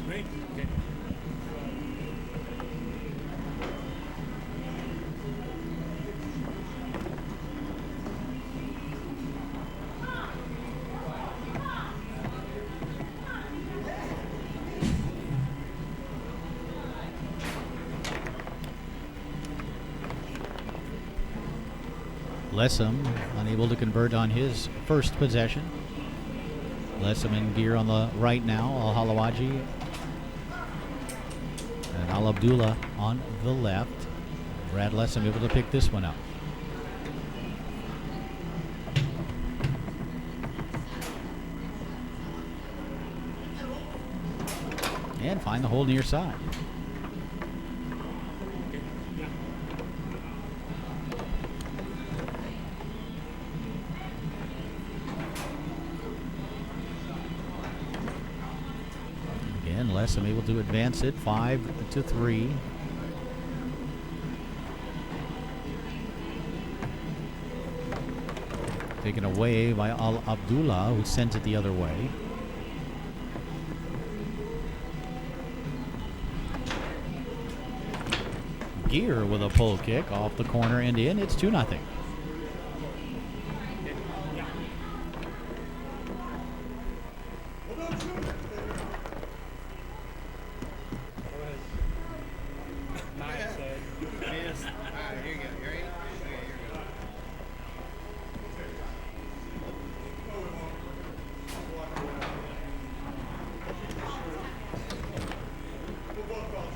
Great. Okay. Lessem unable to convert on his first possession. Lessem in gear on the right now. Al-Halawaji and Al-Abdullah on the left. Brad Lessem able to pick this one up. And find the hole near side. Again, Lessem able to advance it 5-3. Taken away by Al-Abdullah, who sent it the other way. Gear with a pull kick off the corner and in. It's 2-0.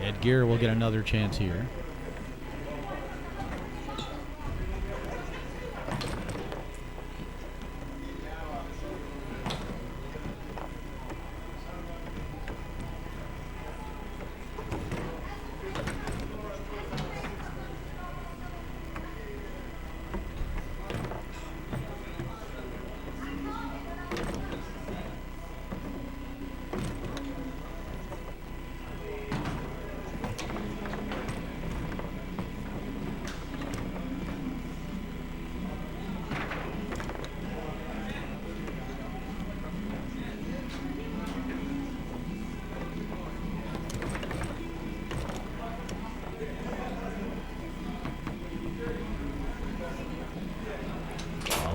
Ed Gear will get another chance here.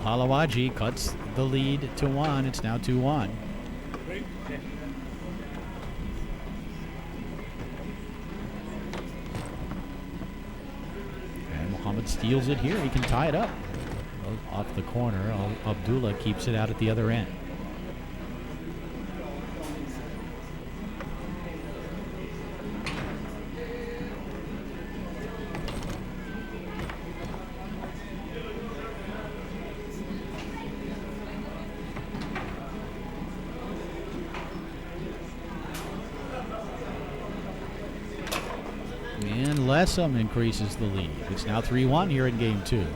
Al-Halawaji cuts the lead to 1. It's now 2-1. Ready? Yeah. And Muhammad steals it here. He can tie it up. Off the corner. Abdullah keeps it out at the other end. And Lessem increases the lead. It's now 3-1 here in game 2.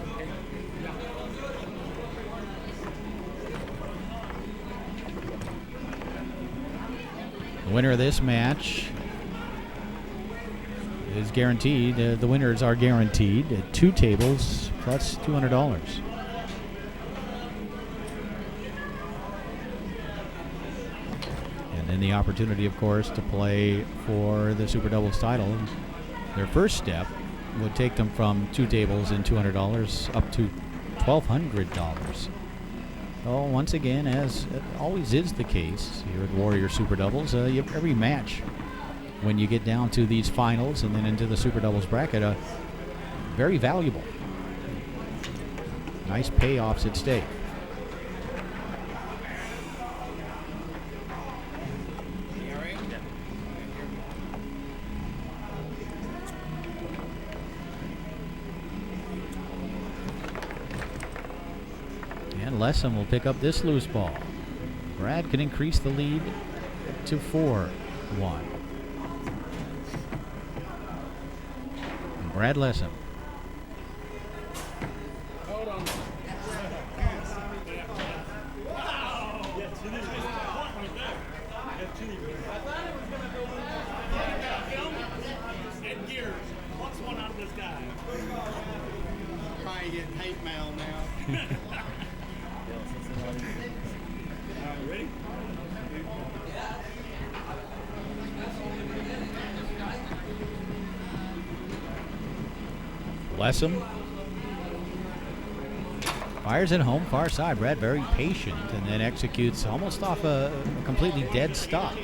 The winner of this match is guaranteed. The winners are guaranteed 2 tables plus $200. And then the opportunity, of course, to play for the Super Doubles title. Their first step would take them from 2 tables and $200 up to $1,200. So once again, as it always is the case here at Warrior Super Doubles, you have every match when you get down to these finals and then into the Super Doubles bracket, very valuable. Nice payoffs at stake. And Lessem will pick up this loose ball. Brad can increase the lead to 4-1. And Brad Lessem. Hold on. And gears. What's one out of this guy? Probably getting hate mail now. Ready? Lessem fires it home, far side. Brad very patient and then executes almost off a completely dead stop.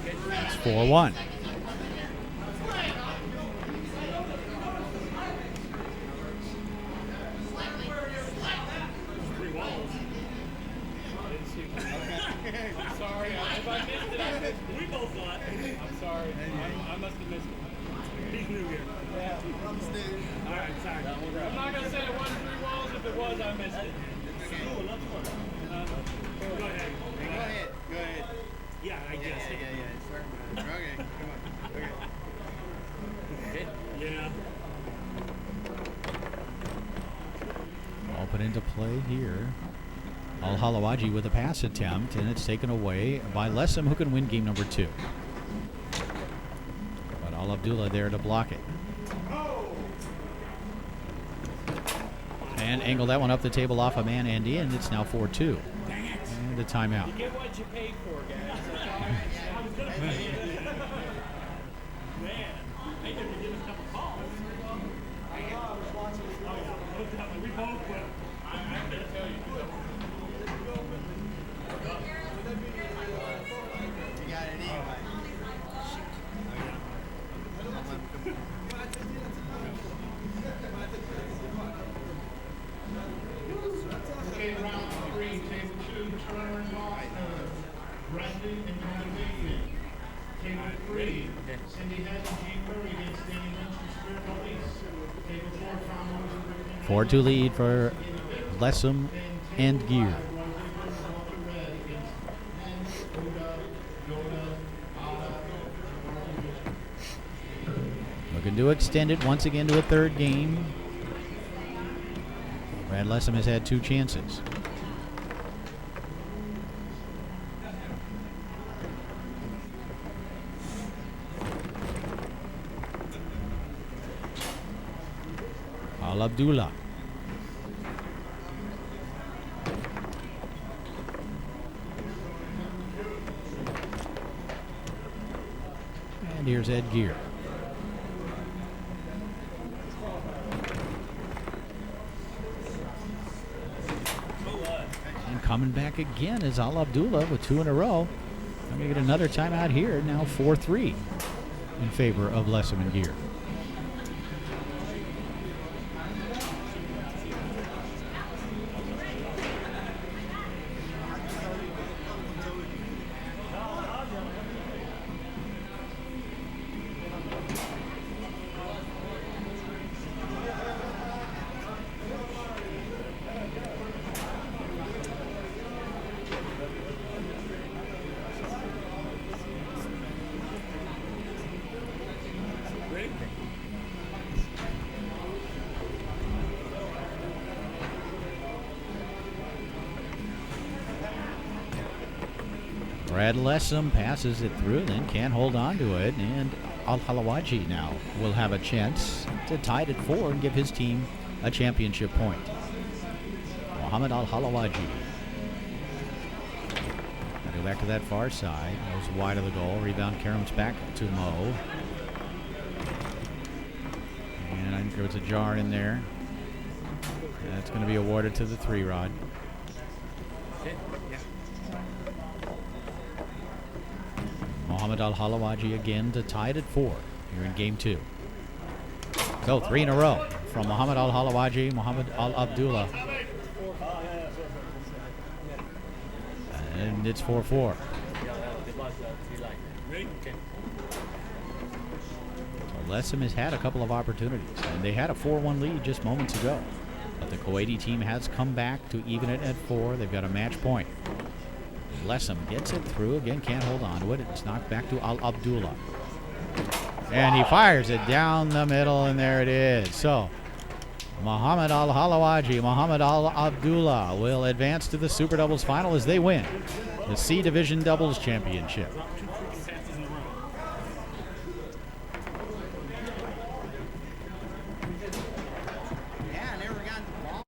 It's 4-1. I'm sorry. If I missed it, I missed it. We both thought. I'm sorry. I must have missed it. He's new here. Yeah. All right, sorry. I'm not going to say it wasn't 3 walls. If it was, I missed it. Go ahead. Go ahead. Yeah, I guess. Yeah. Okay, come on. Okay. Yeah. All put into play here. Al-Halawaji with a pass attempt, and it's taken away by Lessem, who can win game number 2. But Al-Abdullah there to block it. And angle that one up the table off a man and in. It's now 4-2. And a timeout. You get what you paid for, guys. Man, they didn't give us a couple calls. We both went. I can't tell you. You got it anyway. Okay, round 3, table 2, Turner and Boston, Brendan and Qualification. Table 3, Cindy Head and Gene Curry against Danny Lynch and Spirit Police. Table 4, Tom Moses. 4-2 lead for Lessem and Gear. Looking to extend it once again to a 3rd game. Brad Lessem has had 2 chances. Al-Abdullah. And here's Ed Gear. Coming back again is Al Abdullah with 2 in a row. I'm going to get another timeout here. Now 4-3 in favor of Lessem and Gear. Brad Lessem passes it through, then can't hold on to it, and Al-Halawaji now will have a chance to tie it at 4 and give his team a championship point. Mohammed Al-Halawaji. Go back to that far side. Goes wide of the goal. Rebound Karam's back to Mo. And I think there was a jar in there. That's going to be awarded to the 3-rod. Mohammed Al-Halawaji again to tie it at 4 here in game 2. So 3 in a row from Mohammed Al-Halawaji, Mohammed Al-Abdullah. And it's 4-4. So Lessem has had a couple of opportunities, and they had a 4-1 lead just moments ago. But the Kuwaiti team has come back to even it at 4. They've got a match point. Lessem gets it through again, can't hold on to it. It's knocked back to Al-Abdullah. And he fires it down the middle, and there it is. So Mohammed Al-Halawaji, Mohammed Al-Abdullah will advance to the Super Doubles final as they win the C Division Doubles Championship.